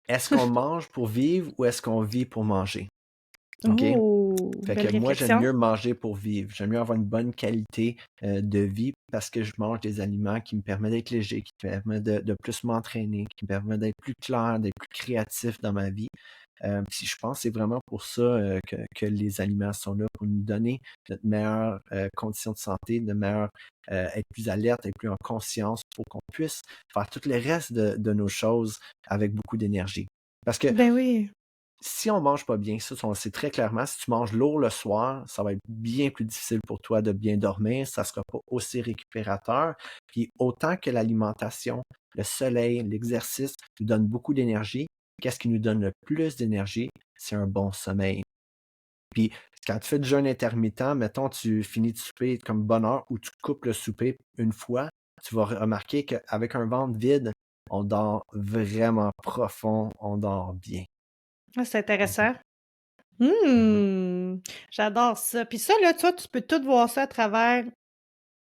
Est-ce qu'on mange pour vivre ou est-ce qu'on vit pour manger? OK? Oh, Fait belle que moi, j'aime réflexion. mieux manger pour vivre. J'aime mieux avoir une bonne qualité de vie parce que je mange des aliments qui me permettent d'être léger, qui me permettent de plus m'entraîner, qui me permettent d'être plus clair, d'être plus créatif dans ma vie. Puis je pense que c'est vraiment pour ça que les aliments sont là, pour nous donner notre meilleure condition de santé, de meilleure, être plus alerte, être plus en conscience, pour qu'on puisse faire tout le reste de nos choses avec beaucoup d'énergie. Parce que Ben oui. si on mange pas bien, ça, on le sait très clairement, si tu manges lourd le soir, ça va être bien plus difficile pour toi de bien dormir, ça sera pas aussi récupérateur. Puis autant que l'alimentation, le soleil, l'exercice nous donnent beaucoup d'énergie, qu'est-ce qui nous donne le plus d'énergie? C'est un bon sommeil. Puis quand tu fais du jeûne intermittent, mettons, tu finis de souper comme bonne heure ou tu coupes le souper une fois, tu vas remarquer qu'avec un ventre vide, on dort vraiment profond, on dort bien. Ah, c'est Mhm. intéressant. Mhm. J'adore ça. Puis ça, là, toi, tu peux tout voir ça à travers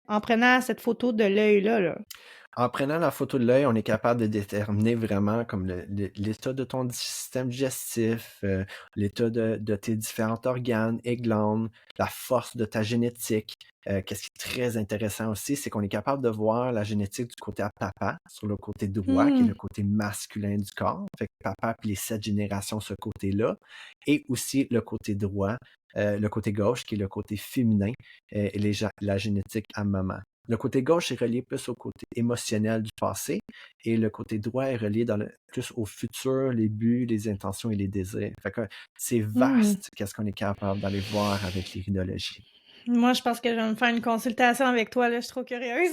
en prenant cette photo de l'œil-là, là. En prenant la photo de l'œil, on est capable de déterminer vraiment comme l'état de ton système digestif, l'état de tes différents organes et glandes, la force de ta génétique. Qu'est-ce qui est très intéressant aussi, c'est qu'on est capable de voir la génétique du côté à papa, sur le côté droit, qui est le Mmh. côté masculin du corps. Fait que papa puis les 7 générations, ce côté-là. Et aussi le côté droit, le côté gauche, qui est le côté féminin, et la génétique à maman. Le côté gauche est relié plus au côté émotionnel du passé et le côté droit est relié plus au futur, les buts, les intentions et les désirs. Fait que c'est Mmh. vaste qu'est-ce qu'on est capable d'aller voir avec l'iridologie. Moi, je pense que je vais me faire une consultation avec toi, là, je suis trop curieuse.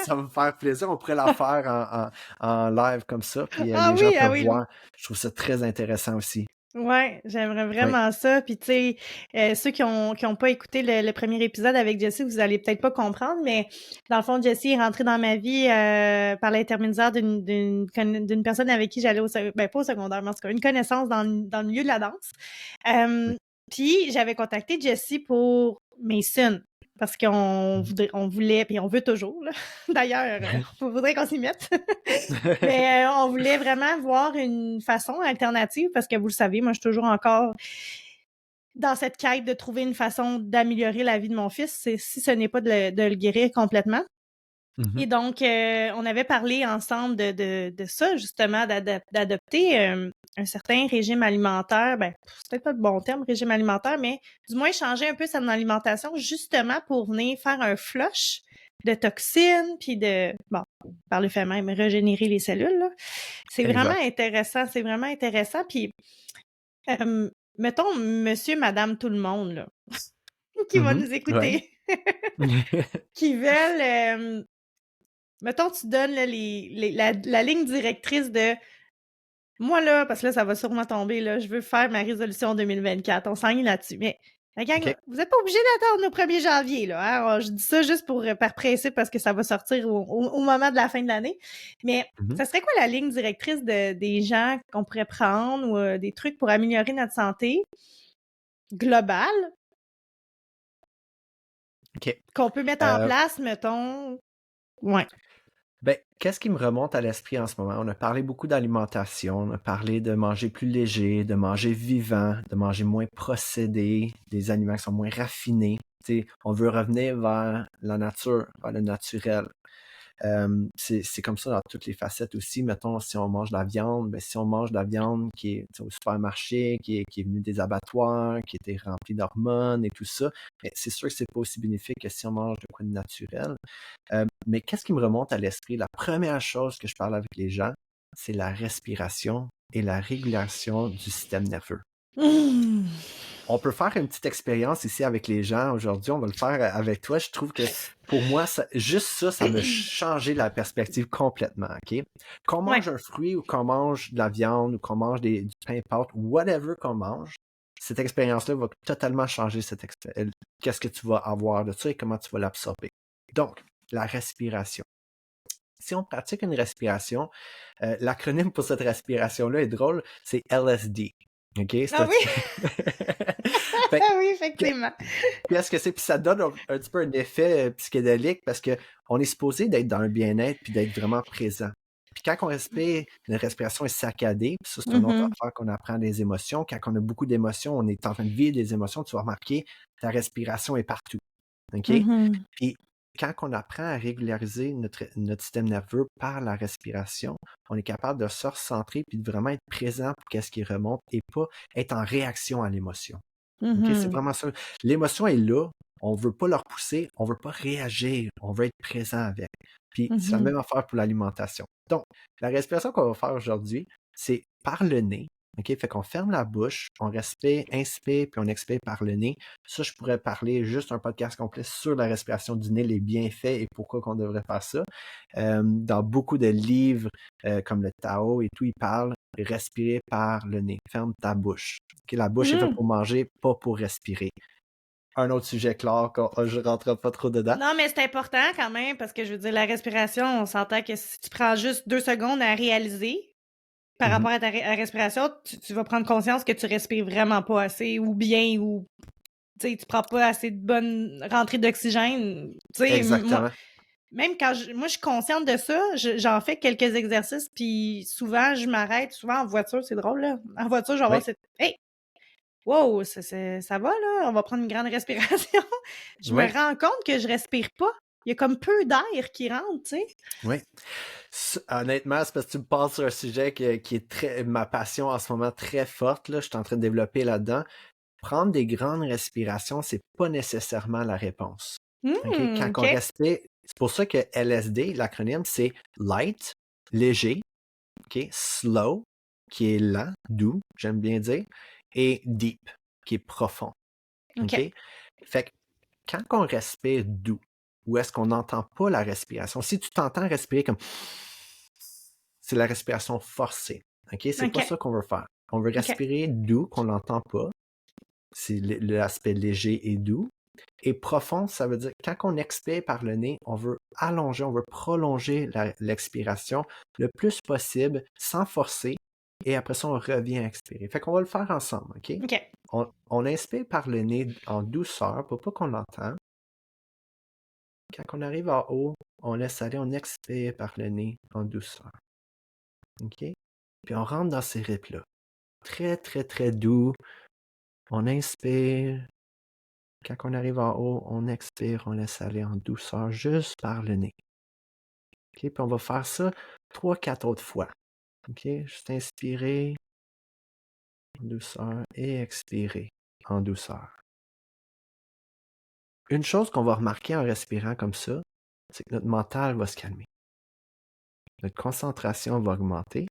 Ça va me faire plaisir. On pourrait la faire en live comme ça, puis Ah les gens oui, ah peuvent oui, voir. Je trouve ça très intéressant aussi. ouais, j'aimerais Oui. vraiment ça. Puis tu sais, ceux qui ont pas écouté le premier épisode avec Jessie, vous allez peut-être pas comprendre, mais dans le fond, Jessie est rentrée dans ma vie par l'intermédiaire d'une personne avec qui j'allais ben pas au secondaire, mais en tout cas une connaissance dans le milieu de la danse. Oui. Puis j'avais contacté Jessie pour Mason parce on voulait, puis on veut toujours, là. D'ailleurs, on voudrait qu'on s'y mette. Mais on voulait vraiment voir une façon alternative parce que vous le savez, moi, je suis toujours encore dans cette quête de trouver une façon d'améliorer la vie de mon fils, si ce n'est pas de le guérir complètement. Mhm. Et donc, on avait parlé ensemble de ça, justement, d'adopter un certain régime alimentaire. Ben, c'est peut-être pas le bon terme, régime alimentaire, mais du moins changer un peu son alimentation, justement pour venir faire un flush de toxines, puis bon, par le fait même, régénérer les cellules, là. C'est vraiment Exact. intéressant, c'est vraiment intéressant. Puis, euh, mettons, monsieur, madame, tout le monde, là, qui va Mhm. nous Ouais. écouter, qui veulent... mettons, tu donnes là, la ligne directrice de moi, là, parce que là, ça va sûrement tomber, là, je veux faire ma résolution 2024. On s'enligne là-dessus. Mais la gang, OK. vous n'êtes pas obligé d'attendre au 1er janvier, là. Hein? Alors, je dis ça juste pour par principe parce que ça va sortir au moment de la fin de l'année. Mais Mhm. ça serait quoi la ligne directrice des gens qu'on pourrait prendre ou des trucs pour améliorer notre santé globale OK. qu'on peut mettre en place, mettons? Ouais. Ben, qu'est-ce qui me remonte à l'esprit en ce moment? On a parlé beaucoup d'alimentation, on a parlé de manger plus léger, de manger vivant, de manger moins procédé, des aliments qui sont moins raffinés. Tu sais, on veut revenir vers la nature, vers le naturel. C'est comme ça dans toutes les facettes aussi. Mettons, si on mange de la viande, ben, si on mange de la viande qui est au supermarché, qui est venue des abattoirs, qui était remplie d'hormones et tout ça, ben, c'est sûr que c'est pas aussi bénéfique que si on mange de quoi de naturel. Mais qu'est-ce qui me remonte à l'esprit? La première chose que je parle avec les gens, c'est la respiration et la régulation du système nerveux. Mmh. On peut faire une petite expérience ici avec les gens aujourd'hui. On va le faire avec toi. Je trouve que pour moi, juste ça, ça m'a changé la perspective complètement. OK? Qu'on Ouais. mange un fruit ou qu'on mange de la viande ou qu'on mange du pain pâte, whatever qu'on mange, cette expérience-là va totalement changer qu'est-ce que tu vas avoir de ça et comment tu vas l'absorber. Donc, la respiration. Si on pratique une respiration, l'acronyme pour cette respiration-là est drôle, c'est LSD. OK? Ah oui? Fait Ah oui, que- effectivement. qu'est-ce que c'est? Puis ça donne un petit peu un effet psychédélique parce que on est supposé d'être dans le bien-être puis d'être vraiment présent. Puis quand on respire, une respiration est saccadée, puis ça, c'est une autre Mhm. affaire qu'on apprend des émotions. Quand on a beaucoup d'émotions, on est en train de vivre des émotions, tu vas remarquer, ta respiration est partout. OK? Mhm. Puis quand on apprend à régulariser notre système nerveux par la respiration, on est capable de se recentrer puis de vraiment être présent pour qu'est-ce qui remonte et pas être en réaction à l'émotion. OK? C'est Mhm. vraiment ça. L'émotion est là. On veut pas la repousser. On veut pas réagir. On veut être présent avec. Puis c'est la Mhm. même affaire pour l'alimentation. Donc, la respiration qu'on va faire aujourd'hui, c'est par le nez. OK? Fait qu'on ferme la bouche, on respire, inspire, puis on expire par le nez. Ça, je pourrais parler juste un podcast complet sur la respiration du nez, les bienfaits et pourquoi qu'on devrait faire ça. Dans beaucoup de livres, comme le Tao et tout, ils parlent respirer par le nez. Ferme ta bouche. OK? La bouche est faite Mhm. pour manger, pas pour respirer. Un autre sujet clair, je rentre pas trop dedans. Non, mais c'est important quand même parce que je veux dire, la respiration, on s'entend que si tu prends juste 2 secondes à réaliser par Mhm. rapport à ta respiration, tu vas prendre conscience que tu respires vraiment pas assez ou bien ou tu prends pas assez de bonne rentrée d'oxygène. Tu sais, moi, Exactement. même quand moi je suis consciente de ça, j'en fais quelques exercices puis souvent je m'arrête, souvent en voiture, c'est drôle là. En voiture, je vais avoir Oui, cette hey, wow, ça va là, on va prendre une grande respiration. Je me oui, rends compte que je respire pas. Il y a comme peu d'air qui rentre, tu sais. oui. Honnêtement, c'est parce que tu me parles sur un sujet qui est ma passion en ce moment très forte, là. Je suis en train de développer là-dedans. Prendre des grandes respirations, c'est pas nécessairement la réponse. OK? Quand OK. on respire, c'est pour ça que LSD, l'acronyme, c'est light, léger, OK? Slow, qui est lent, doux, j'aime bien dire, et deep, qui est profond. OK? OK. Fait que quand on respire doux, ou est-ce qu'on n'entend pas la respiration? Si tu t'entends respirer comme c'est la respiration forcée. OK? C'est pas OK. ça qu'on veut faire. On veut OK. respirer doux, qu'on n'entend pas. C'est l'aspect léger et doux. Et profond, ça veut dire quand on expire par le nez, on veut allonger, on veut prolonger l'expiration le plus possible sans forcer. Et après ça, on revient à expirer. Fait qu'on va le faire ensemble, OK? OK. On inspire par le nez en douceur pour pas qu'on l'entende. Quand on arrive en haut, on laisse aller, on expire par le nez en douceur. OK? Puis on rentre dans ces rythmes-là. Très, très, très doux. On inspire. Quand on arrive en haut, on expire, on laisse aller en douceur juste par le nez. OK? Puis on va faire ça 3-4 autres fois. OK? Juste inspirer en douceur et expirer en douceur. Une chose qu'on va remarquer en respirant comme ça, c'est que notre mental va se calmer. Notre concentration va augmenter.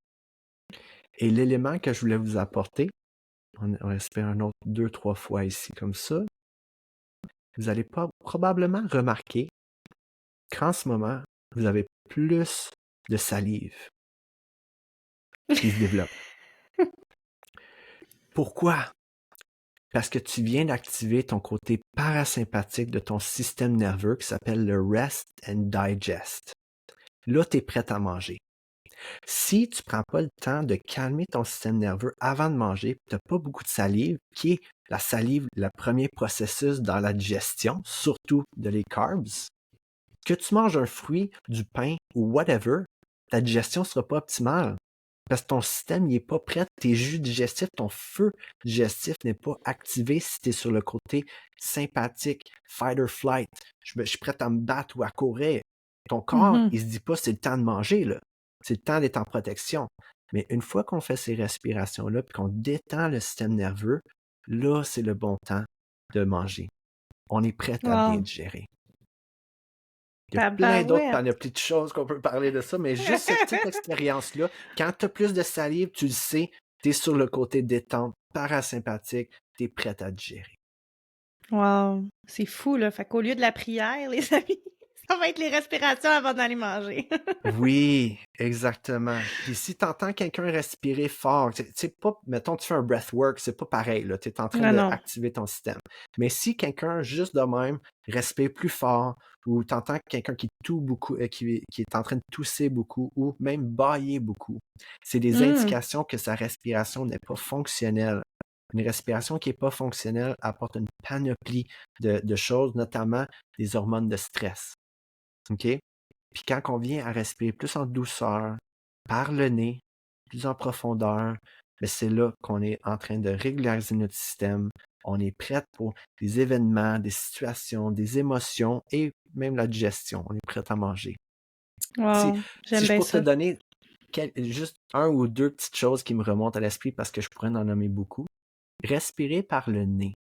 Et l'élément que je voulais vous apporter, on respire un autre 2-3 fois ici comme ça, vous allez probablement remarquer qu'en ce moment, vous avez plus de salive qui se développe. Pourquoi? Parce que tu viens d'activer ton côté parasympathique de ton système nerveux qui s'appelle le Rest and Digest. Là, tu es prêt à manger. Si tu ne prends pas le temps de calmer ton système nerveux avant de manger, tu n'as pas beaucoup de salive, qui est la salive, le premier processus dans la digestion, surtout de les carbs, que tu manges un fruit, du pain ou whatever, ta digestion ne sera pas optimale. Parce que ton système n'est pas prêt, tes jus digestifs, ton feu digestif n'est pas activé si tu es sur le côté sympathique, fight or flight. Je suis prêt à me battre ou à courir. Ton corps, il se dit pas c'est le temps de manger, là. C'est le temps d'être en protection. Mais une fois qu'on fait ces respirations-là puis qu'on détend le système nerveux, là, c'est le bon temps de manger. On est prêt à bien digérer. Il y a plein d'autres panoplies de choses qu'on peut parler de ça, mais juste cette petite expérience-là, quand tu as plus de salive, tu le sais, tu es sur le côté détente, parasympathique, tu es prêt à digérer. Wow, c'est fou, là. Fait qu'au lieu de la prière, les amis, ça va être les respirations avant d'aller manger. Oui, exactement. Puis si tu entends quelqu'un respirer fort, c'est pas, mettons, tu fais un breathwork, c'est pas pareil, là. Tu es en train d'activer ton système. Mais si quelqu'un, juste de même, respire plus fort, ou tu entends quelqu'un qui toux beaucoup, qui est en train de tousser beaucoup, ou même bâiller beaucoup, c'est des indications que sa respiration n'est pas fonctionnelle. Une respiration qui n'est pas fonctionnelle apporte une panoplie de choses, notamment des hormones de stress. OK? Puis quand on vient à respirer plus en douceur, par le nez, plus en profondeur, mais c'est là qu'on est en train de régulariser notre système. On est prêt pour des événements, des situations, des émotions et même la digestion. On est prêt à manger. Wow, si je peux te donner juste un ou deux petites choses qui me remontent à l'esprit parce que je pourrais en nommer beaucoup. Respirer par le nez,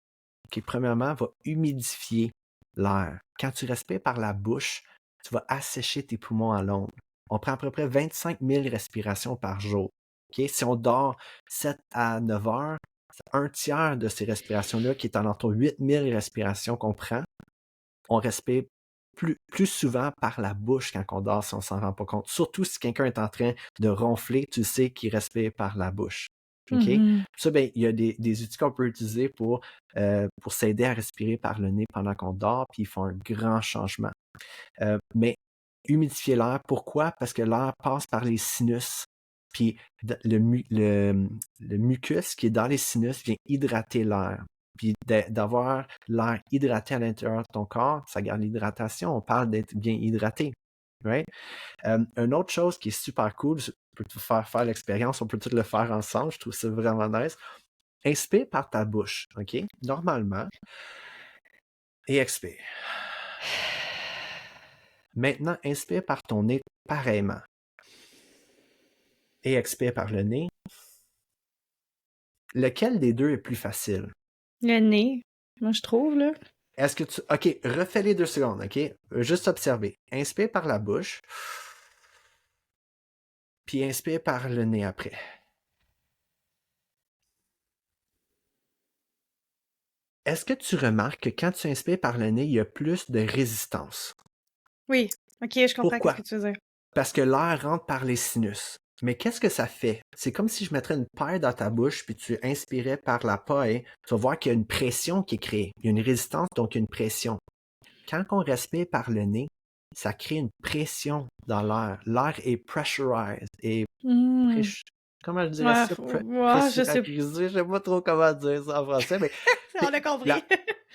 qui premièrement va humidifier l'air. Quand tu respires par la bouche, tu vas assécher tes poumons à l'ombre. On prend à peu près 25 000 respirations par jour. Okay? Si on dort 7 à 9 heures, c'est un tiers de ces respirations-là qui est en entour 8 000 respirations qu'on prend. On respire plus souvent par la bouche quand on dort si on s'en rend pas compte. Surtout si quelqu'un est en train de ronfler, tu sais qu'il respire par la bouche. Okay? Ça, ben, il y a des outils qu'on peut utiliser pour s'aider à respirer par le nez pendant qu'on dort, puis ils font un grand changement. Mais humidifier l'air, pourquoi? Parce que l'air passe par les sinus, puis le mucus qui est dans les sinus vient hydrater l'air. Puis d'avoir l'air hydraté à l'intérieur de ton corps, ça garde l'hydratation. On parle d'être bien hydraté. Right? Une autre chose qui est super cool, je peux te faire l'expérience, on peut tout le faire ensemble, je trouve ça vraiment nice. Inspire par ta bouche, OK? Normalement. Et expire. Maintenant, inspire par ton nez pareillement. Et expire par le nez. Lequel des deux est plus facile? Le nez, moi je trouve, là. Est-ce que tu... OK, refais les 2 secondes, OK? Juste observer. Inspire par la bouche. Puis inspire par le nez après. Est-ce que tu remarques que quand tu inspires par le nez, il y a plus de résistance? Oui, OK, je comprends Pourquoi? ce que tu veux dire. Parce que l'air rentre par les sinus. Mais qu'est-ce que ça fait? C'est comme si je mettrais une paille dans ta bouche, puis tu inspirais par la paille. Tu vas voir qu'il y a une pression qui est créée. Il y a une résistance, donc une pression. Quand on respire par le nez, ça crée une pression dans l'air. L'air est pressurized et comment je dirais ça? Pressurisé, je sais pas trop comment dire ça en français, mais on a compris.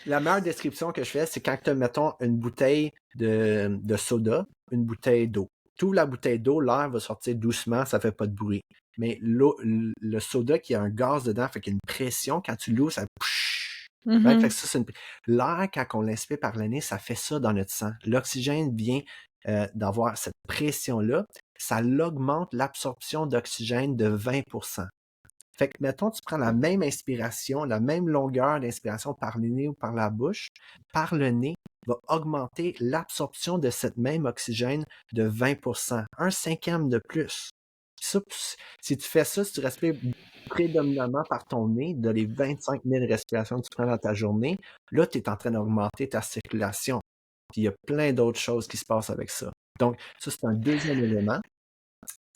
La meilleure description que je fais, c'est quand tu as, mettons, une bouteille de soda, une bouteille d'eau. Toute la bouteille d'eau, l'air va sortir doucement, ça fait pas de bruit. Mais le soda qui a un gaz dedans, fait qu'il y a une pression, quand tu l'ouvres, ça fait que ça, l'air, quand on l'inspire par le nez, ça fait ça dans notre sang. L'oxygène vient d'avoir cette pression-là, ça augmente l'absorption d'oxygène de 20%. Fait que, mettons, tu prends la même inspiration, la même longueur d'inspiration par le nez ou par la bouche, par le nez va augmenter l'absorption de cette même oxygène de 20%, un cinquième de plus. Ça, si tu fais ça, si tu respires prédominamment par ton nez, de les 25 000 respirations que tu prends dans ta journée, là, tu es en train d'augmenter ta circulation. Puis il y a plein d'autres choses qui se passent avec ça. Donc, ça, c'est un deuxième élément.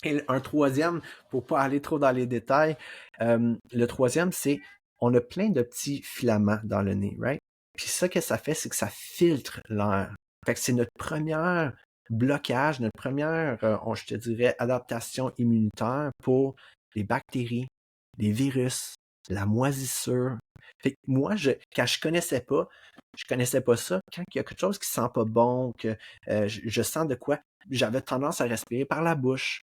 Et un troisième, pour pas aller trop dans les détails, le troisième, c'est on a plein de petits filaments dans le nez, right? Puis ça que ça fait, c'est que ça filtre l'air. Fait que c'est notre premier blocage, notre première, je te dirais, adaptation immunitaire pour les bactéries, les virus, la moisissure. Fait que moi, quand je connaissais pas ça. Quand il y a quelque chose qui sent pas bon, que je sens de quoi, j'avais tendance à respirer par la bouche.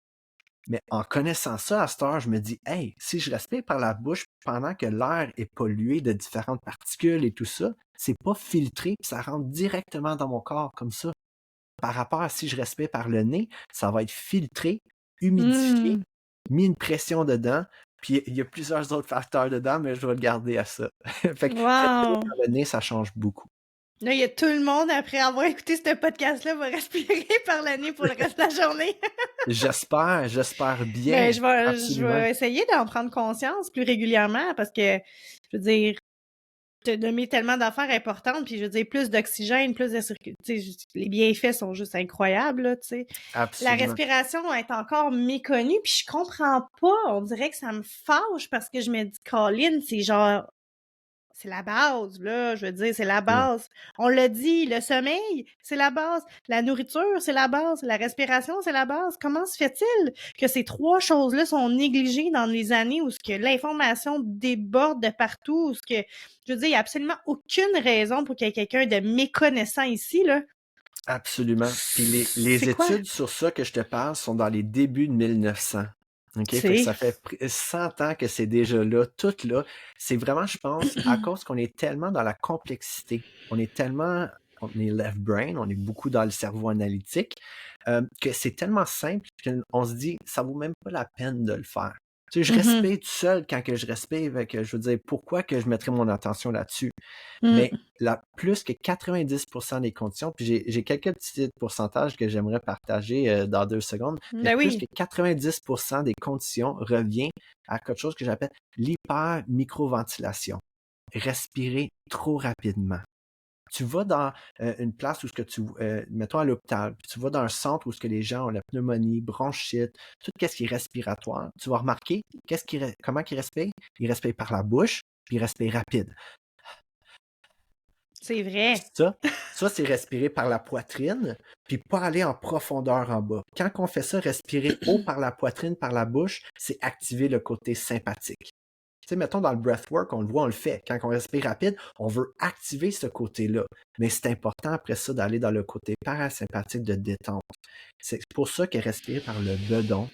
Mais en connaissant ça à cette heure, je me dis, hey, si je respire par la bouche pendant que l'air est pollué de différentes particules et tout ça, c'est pas filtré, puis ça rentre directement dans mon corps comme ça. Par rapport à si je respire par le nez, ça va être filtré, humidifié, mis une pression dedans, puis il y a plusieurs autres facteurs dedans, mais je vais le garder à ça. Fait que respirer par le nez, ça change beaucoup. Là, il y a tout le monde, après avoir écouté ce podcast-là, va respirer par le nez pour le reste de la journée. J'espère bien. Mais je vais essayer d'en prendre conscience plus régulièrement parce que, je veux dire, te nommer tellement d'affaires importantes, puis je veux dire, plus d'oxygène, plus de circulation. Les bienfaits sont juste incroyables, là, tu sais. Absolument. La respiration est encore méconnue, puis je comprends pas. On dirait que ça me fâche parce que je me dis, Colin, c'est genre, c'est la base, là, je veux dire, c'est la base. On l'a dit, le sommeil, c'est la base. La nourriture, c'est la base. La respiration, c'est la base. Comment se fait-il que ces trois choses-là sont négligées dans les années où ce que l'information déborde de partout, où ce que, je veux dire, il n'y a absolument aucune raison pour qu'il y ait quelqu'un de méconnaissant ici, là. Absolument. Puis les études sur ça que je te parle sont dans les débuts de 1900. OK? Fait que ça fait 100 ans que c'est déjà là, tout là. C'est vraiment, je pense, à cause qu'on est tellement dans la complexité. On est left brain, on est beaucoup dans le cerveau analytique, que c'est tellement simple qu'on se dit, ça vaut même pas la peine de le faire. Tu sais, je respire tout seul quand que je respire, je veux dire, pourquoi que je mettrais mon attention là-dessus? Mais plus que 90% des conditions, puis j'ai quelques petits pourcentages que j'aimerais partager dans 2 secondes, mais plus que 90% des conditions revient à quelque chose que j'appelle l'hypermicroventilation. Respirer trop rapidement. Tu vas dans une place où mettons à l'hôpital, puis tu vas dans un centre où ce que les gens ont la pneumonie, bronchite, tout ce qui est respiratoire, tu vas remarquer comment ils respirent. Ils respirent par la bouche, puis ils respirent rapide. C'est vrai. Ça, c'est respirer par la poitrine, puis pas aller en profondeur en bas. Quand on fait ça, respirer haut par la poitrine, par la bouche, c'est activer le côté sympathique. Tu sais, mettons dans le breathwork, on le voit, on le fait. Quand on respire rapide, on veut activer ce côté-là. Mais c'est important après ça d'aller dans le côté parasympathique de détente. C'est pour ça que respirer par le bedon,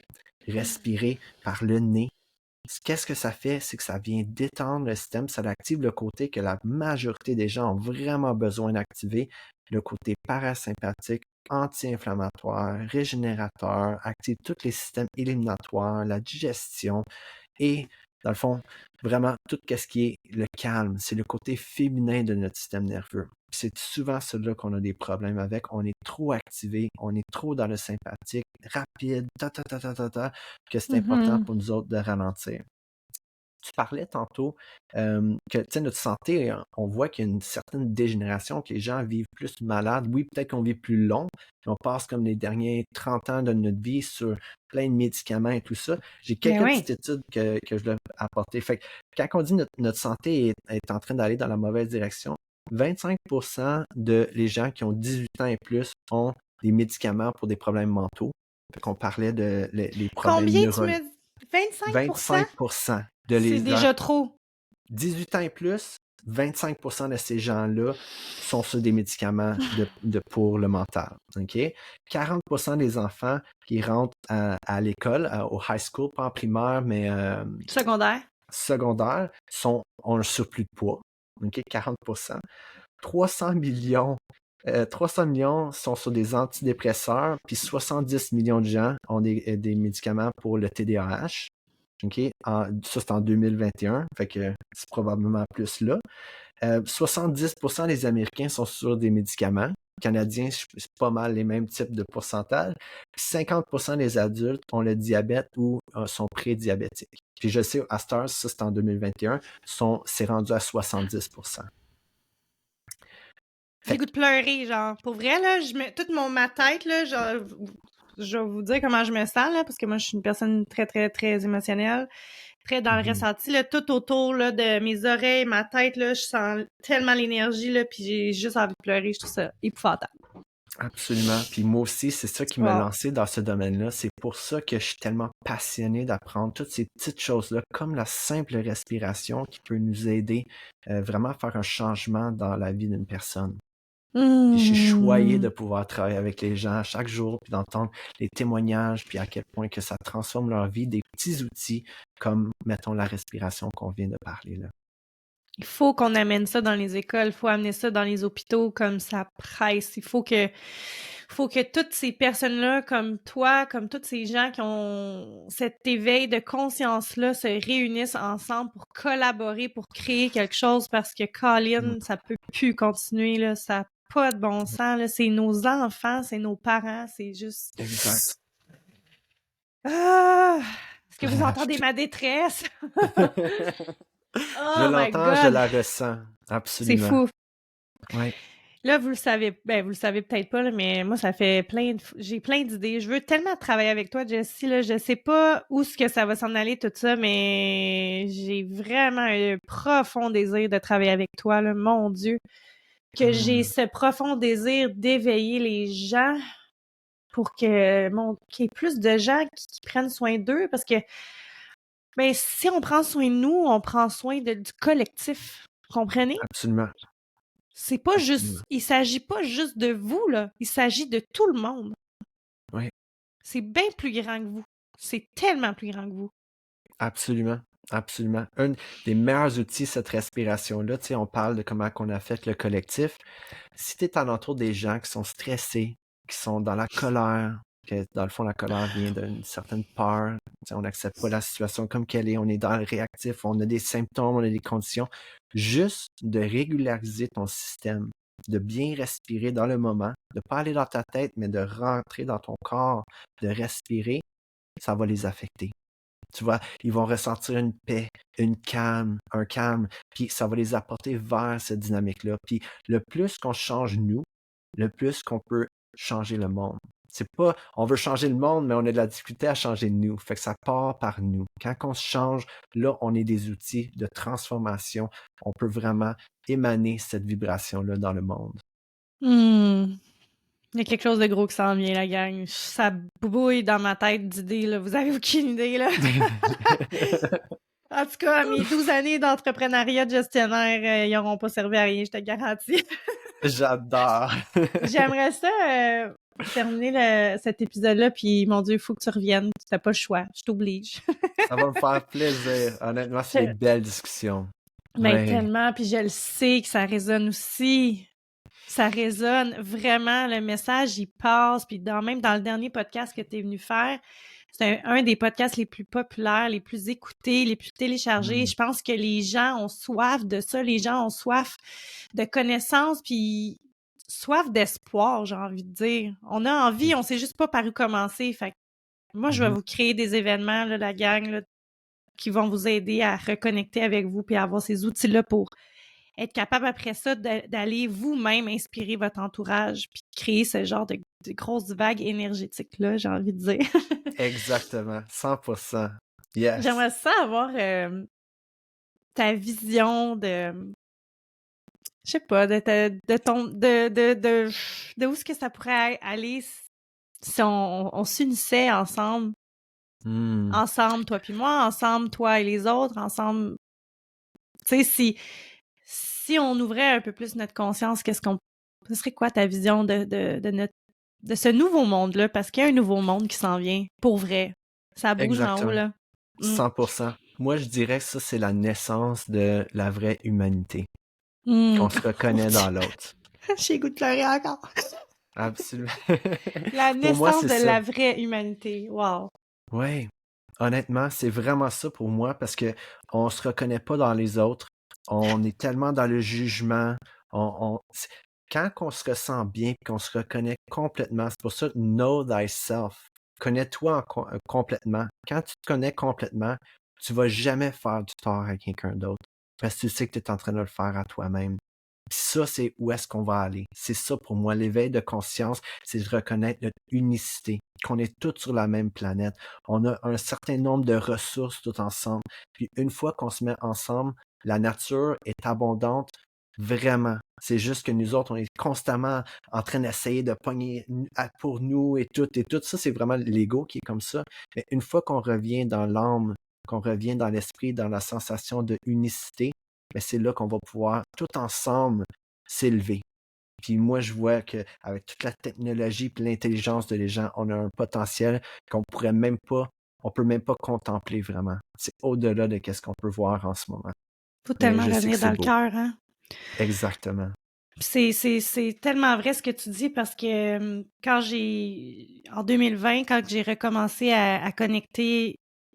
respirer par le nez, qu'est-ce que ça fait? C'est que ça vient détendre le système, ça active le côté que la majorité des gens ont vraiment besoin d'activer, le côté parasympathique, anti-inflammatoire, régénérateur, active tous les systèmes éliminatoires, la digestion et, dans le fond, vraiment tout ce qui est le calme. C'est le côté féminin de notre système nerveux. C'est souvent celui-là qu'on a des problèmes avec. On est trop activé, on est trop dans le sympathique, rapide, que c'est important pour nous autres de ralentir. Tu parlais tantôt que notre santé, on voit qu'il y a une certaine dégénération, que les gens vivent plus malades. Oui, peut-être qu'on vit plus long, mais on passe comme les derniers 30 ans de notre vie sur plein de médicaments et tout ça. J'ai quelques petites études que je dois apporter. Fait que quand on dit notre santé est en train d'aller dans la mauvaise direction, 25% de les gens qui ont 18 ans et plus ont des médicaments pour des problèmes mentaux. Fait qu'on parlait de les problèmes neurologiques. 25%? C'est déjà trop. 18 ans et plus, 25% de ces gens-là sont sur des médicaments pour le mental. Okay? 40% des enfants qui rentrent à l'école, au high school, pas en primaire, mais secondaire, ont un surplus de poids. Okay? 40%. 300 millions 300 millions sont sur des antidépresseurs, puis 70 millions de gens ont des médicaments pour le TDAH. OK? Ça, c'est en 2021, fait que c'est probablement plus là. 70% des Américains sont sur des médicaments. Canadiens, c'est pas mal les mêmes types de pourcentages. Puis 50% des adultes ont le diabète ou sont prédiabétiques. Puis je sais, à Stars, ça c'est en 2021, c'est rendu à 70%. J'ai le goût de pleurer, genre. Pour vrai, là, ma tête, là, genre, je vais vous dire comment je me sens, là, parce que moi, je suis une personne très, très, très émotionnelle, très dans le ressenti, là, tout autour, là, de mes oreilles, ma tête, là, je sens tellement l'énergie, là, puis j'ai juste envie de pleurer, je trouve ça épouvantable. Absolument. Puis moi aussi, c'est ça qui m'a Wow. lancé dans ce domaine-là. C'est pour ça que je suis tellement passionné d'apprendre toutes ces petites choses-là, comme la simple respiration qui peut nous aider vraiment à faire un changement dans la vie d'une personne. Puis je suis choyé de pouvoir travailler avec les gens chaque jour, puis d'entendre les témoignages, puis à quel point que ça transforme leur vie, des petits outils comme, mettons, la respiration qu'on vient de parler là. Il faut qu'on amène ça dans les écoles, il faut amener ça dans les hôpitaux comme ça presse. Il faut que toutes ces personnes-là, comme toi, comme tous ces gens qui ont cet éveil de conscience-là, se réunissent ensemble pour collaborer, pour créer quelque chose, parce que Colin, ça peut plus continuer, là, ça n'a pas de bon sens, là. C'est nos enfants, c'est nos parents, c'est juste... Exact. Ah! Est-ce que vous entendez ma détresse? Je Oh my l'entends, je God! la ressens. C'est Absolument. fou. Ouais. Là, vous le savez peut-être pas, là, mais moi, ça fait j'ai plein d'idées. Je veux tellement travailler avec toi, Jessie, là. Je sais pas où ce que ça va s'en aller, tout ça, mais j'ai vraiment un profond désir de travailler avec toi, là. Mon Dieu. Que j'ai ce profond désir d'éveiller les gens pour qu'il y ait plus de gens qui prennent soin d'eux, parce que, ben, si on prend soin de nous, on prend soin du collectif. Vous comprenez? Absolument. C'est pas Absolument. juste, il s'agit pas juste de vous, là. Il s'agit de tout le monde. Oui. C'est bien plus grand que vous. C'est tellement plus grand que vous. Absolument. Absolument. Un des meilleurs outils, cette respiration-là, tu sais, on parle de comment qu'on a fait le collectif. Si tu es alentour des gens qui sont stressés, qui sont dans la colère, que dans le fond, la colère vient d'une certaine peur, tu sais, on n'accepte pas la situation comme qu'elle est, on est dans le réactif, on a des symptômes, on a des conditions. Juste de régulariser ton système, de bien respirer dans le moment, de pas aller dans ta tête, mais de rentrer dans ton corps, de respirer, ça va les affecter. Tu vois, ils vont ressentir une paix, un calme, puis ça va les apporter vers cette dynamique-là. Puis le plus qu'on change nous, le plus qu'on peut changer le monde. C'est pas, on veut changer le monde, mais on a de la difficulté à changer nous. Fait que ça part par nous. Quand on se change, là, on est des outils de transformation. On peut vraiment émaner cette vibration-là dans le monde. Il y a quelque chose de gros qui s'en vient, la gang. Ça bouille dans ma tête d'idées, là. Vous avez aucune idée, là. En tout cas, mes 12 années d'entrepreneuriat de gestionnaire, ils n'auront pas servi à rien, je te garantis. J'adore. J'aimerais ça terminer cet épisode-là, puis mon Dieu, il faut que tu reviennes. Tu n'as pas le choix, je t'oblige. Ça va me faire plaisir. Honnêtement, c'est des belles discussions. Mais Ouais. tellement, puis je le sais que ça résonne aussi. Ça résonne vraiment, le message, il passe. Puis même dans le dernier podcast que tu es venu faire, c'est un des podcasts les plus populaires, les plus écoutés, les plus téléchargés. Je pense que les gens ont soif de ça. Les gens ont soif de connaissances, puis soif d'espoir, j'ai envie de dire. On a envie, on sait juste pas par où commencer. Fait que moi, je vais vous créer des événements, là, la gang, là, qui vont vous aider à reconnecter avec vous puis à avoir ces outils-là pour être capable après ça d'aller vous-même inspirer votre entourage puis créer ce genre de grosses vagues énergétiques-là, j'ai envie de dire. Exactement, 100%. Yes. J'aimerais ça avoir ta vision de, je sais pas, de où est-ce que ça pourrait aller si on s'unissait ensemble. Ensemble, toi puis moi, ensemble, toi et les autres, ensemble. Tu sais, si on ouvrait un peu plus notre conscience, ce serait quoi ta vision de ce nouveau monde-là? Parce qu'il y a un nouveau monde qui s'en vient, pour vrai. Ça bouge en haut, là. 100%. Moi, je dirais que ça, c'est la naissance de la vraie humanité. Qu'on se reconnaît dans l'autre. J'ai le goût de pleurer encore. Absolument. La Pour moi, naissance c'est de ça. la vraie humanité. Wow. Ouais. Honnêtement, c'est vraiment ça pour moi parce que on se reconnaît pas dans les autres. On est tellement dans le jugement. Quand on se ressent bien, qu'on se reconnaît complètement, c'est pour ça, know thyself. Connais-toi complètement. Quand tu te connais complètement, tu vas jamais faire du tort à quelqu'un d'autre parce que tu sais que tu es en train de le faire à toi-même. Puis ça, c'est où est-ce qu'on va aller. C'est ça pour moi, l'éveil de conscience, c'est de reconnaître notre unicité, qu'on est tous sur la même planète. On a un certain nombre de ressources tout ensemble. Puis une fois qu'on se met ensemble, la nature est abondante, vraiment. C'est juste que nous autres, on est constamment en train d'essayer de pogner pour nous et tout. Et tout ça, c'est vraiment l'ego qui est comme ça. Mais une fois qu'on revient dans l'âme, qu'on revient dans l'esprit, dans la sensation de unicité, mais c'est là qu'on va pouvoir tout ensemble s'élever. Puis moi, je vois qu'avec toute la technologie et l'intelligence de les gens, on a un potentiel on peut même pas contempler vraiment. C'est au-delà de ce qu'on peut voir en ce moment. Faut Mais tellement je sais que revenir c'est dans le beau. cœur, hein. Exactement. C'est tellement vrai ce que tu dis parce que en 2020, quand j'ai recommencé à connecter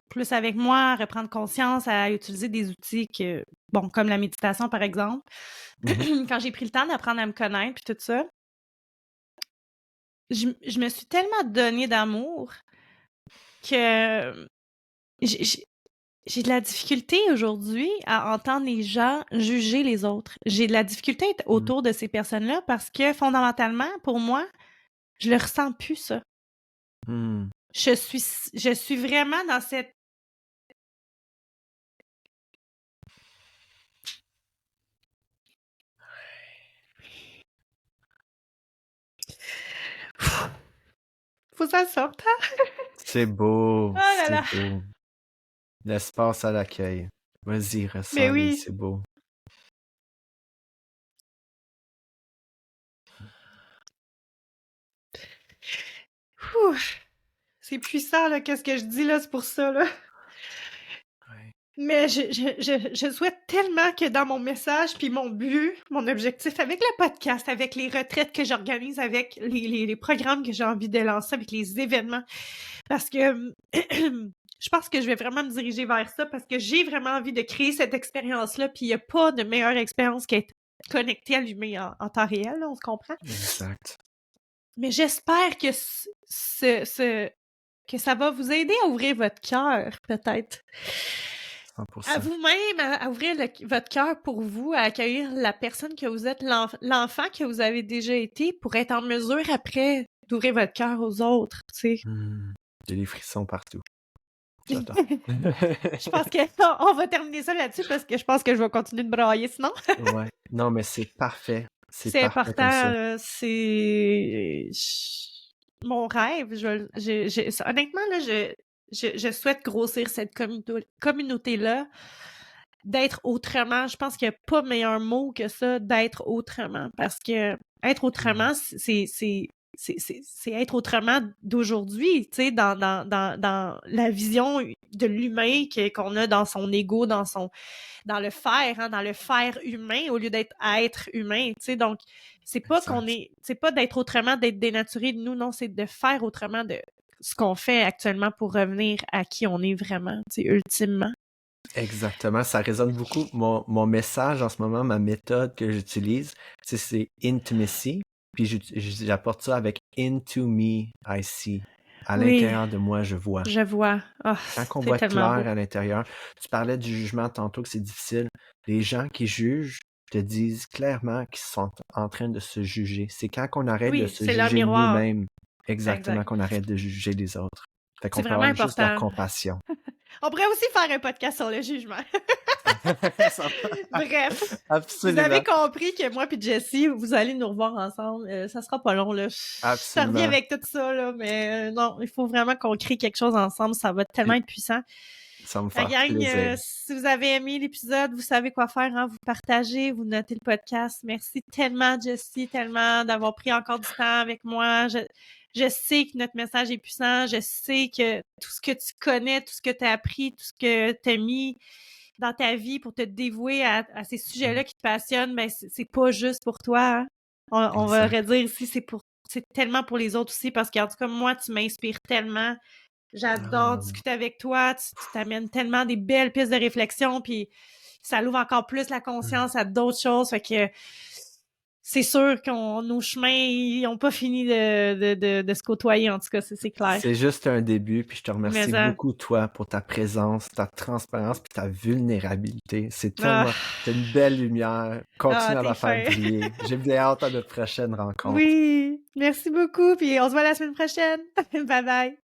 plus avec moi, à reprendre conscience, à utiliser des outils comme la méditation par exemple, Mhm. quand j'ai pris le temps d'apprendre à me connaître puis tout ça, je me suis tellement donné d'amour que j'ai j'ai de la difficulté aujourd'hui à entendre les gens juger les autres. J'ai de la difficulté à être Mhm. autour de ces personnes-là parce que fondamentalement, pour moi, je le ressens plus, ça. Mhm. Je suis vraiment dans cette... Faut que ça sorte, hein? C'est beau, Oh là c'est là! beau. L'espace à l'accueil. Vas-y, Mais ressens-les, oui! c'est beau. Ouf! C'est puissant, là, qu'est-ce que je dis, là, c'est pour ça, là. Ouais. Mais je souhaite tellement que dans mon message, puis mon but, mon objectif avec le podcast, avec les retraites que j'organise, avec les programmes que j'ai envie de lancer, avec les événements, parce que je pense que je vais vraiment me diriger vers ça, parce que j'ai vraiment envie de créer cette expérience-là, puis il n'y a pas de meilleure expérience qu'être connecté à l'humain en temps réel, là, on se comprend? Exact. Mais j'espère que que ça va vous aider à ouvrir votre cœur, peut-être. À 100%. vous-même, à ouvrir votre cœur pour vous, à accueillir la personne que vous êtes, l'enfant que vous avez déjà été, pour être en mesure après d'ouvrir votre cœur aux autres, tu sais. J'ai des frissons partout. J'adore. Je pense qu'on va terminer ça là-dessus parce que je pense que je vais continuer de brailler sinon. Ouais. Non, mais c'est parfait. C'est C'est parfait comme important, ça. là, c'est mon rêve. Honnêtement, là, je souhaite grossir cette communauté-là, d'être autrement. Je pense qu'il n'y a pas meilleur mot que ça, d'être autrement. Parce que être autrement, c'est être autrement d'aujourd'hui, tu sais, dans la vision de l'humain qu'on a dans son ego, dans le faire, hein, dans le faire humain au lieu d'être être humain, tu sais. Donc, Exact. c'est pas d'être autrement, d'être dénaturé de nous, non, c'est de faire autrement de ce qu'on fait actuellement pour revenir à qui on est vraiment, tu sais, ultimement. Exactement. Ça résonne beaucoup. Mon message en ce moment, ma méthode que j'utilise, c'est intimacy. Puis j'apporte ça avec into me, I see. À Oui, l'intérieur de moi, je vois. je vois. Ah, Quand on c'est voit tellement beau. clair à l'intérieur, tu parlais du jugement tantôt que c'est difficile. Les gens qui jugent te disent clairement qu'ils sont en train de se juger. C'est quand on arrête de Oui, se c'est leur juger miroir. nous-mêmes, exactement, Exact. qu'on arrête de juger les autres. Fait C'est qu'on peut vraiment avoir juste la important. compassion. On pourrait aussi faire un podcast sur le jugement. Ça Bref, vous avez Absolument, compris que moi et Jessie, vous allez nous revoir ensemble. Ça sera pas long, là. Ça revient absolument. avec tout ça, là, mais non, il faut vraiment qu'on crée quelque chose ensemble. Ça va tellement Puis être puissant. ça va me La faire gang, plaisir. si vous avez aimé l'épisode, vous savez quoi faire, hein? Vous partagez, vous notez le podcast. Merci tellement, Jessie, tellement d'avoir pris encore du temps avec moi. Je sais que notre message est puissant. Je sais que tout ce que tu connais, tout ce que tu as appris, tout ce que tu as mis dans ta vie pour te dévouer à ces sujets-là qui te passionnent, ben c'est pas juste pour toi, hein? On va Exact. redire ici, c'est tellement pour les autres aussi, parce qu'en tout cas, moi, tu m'inspires tellement. J'adore discuter avec toi. Tu t'amènes tellement des belles pistes de réflexion, puis ça l'ouvre encore plus la conscience à d'autres choses. Fait que c'est sûr que nos chemins n'ont pas fini de se côtoyer, en tout cas, c'est clair. C'est juste un début, puis je te Mais remercie beaucoup, toi, pour ta présence, ta transparence, puis ta vulnérabilité. C'est tellement, c'est une belle lumière. Continue à t'es la faire fin. briller. J'ai bien hâte à notre prochaine rencontre. Oui, merci beaucoup, puis on se voit la semaine prochaine. Bye bye.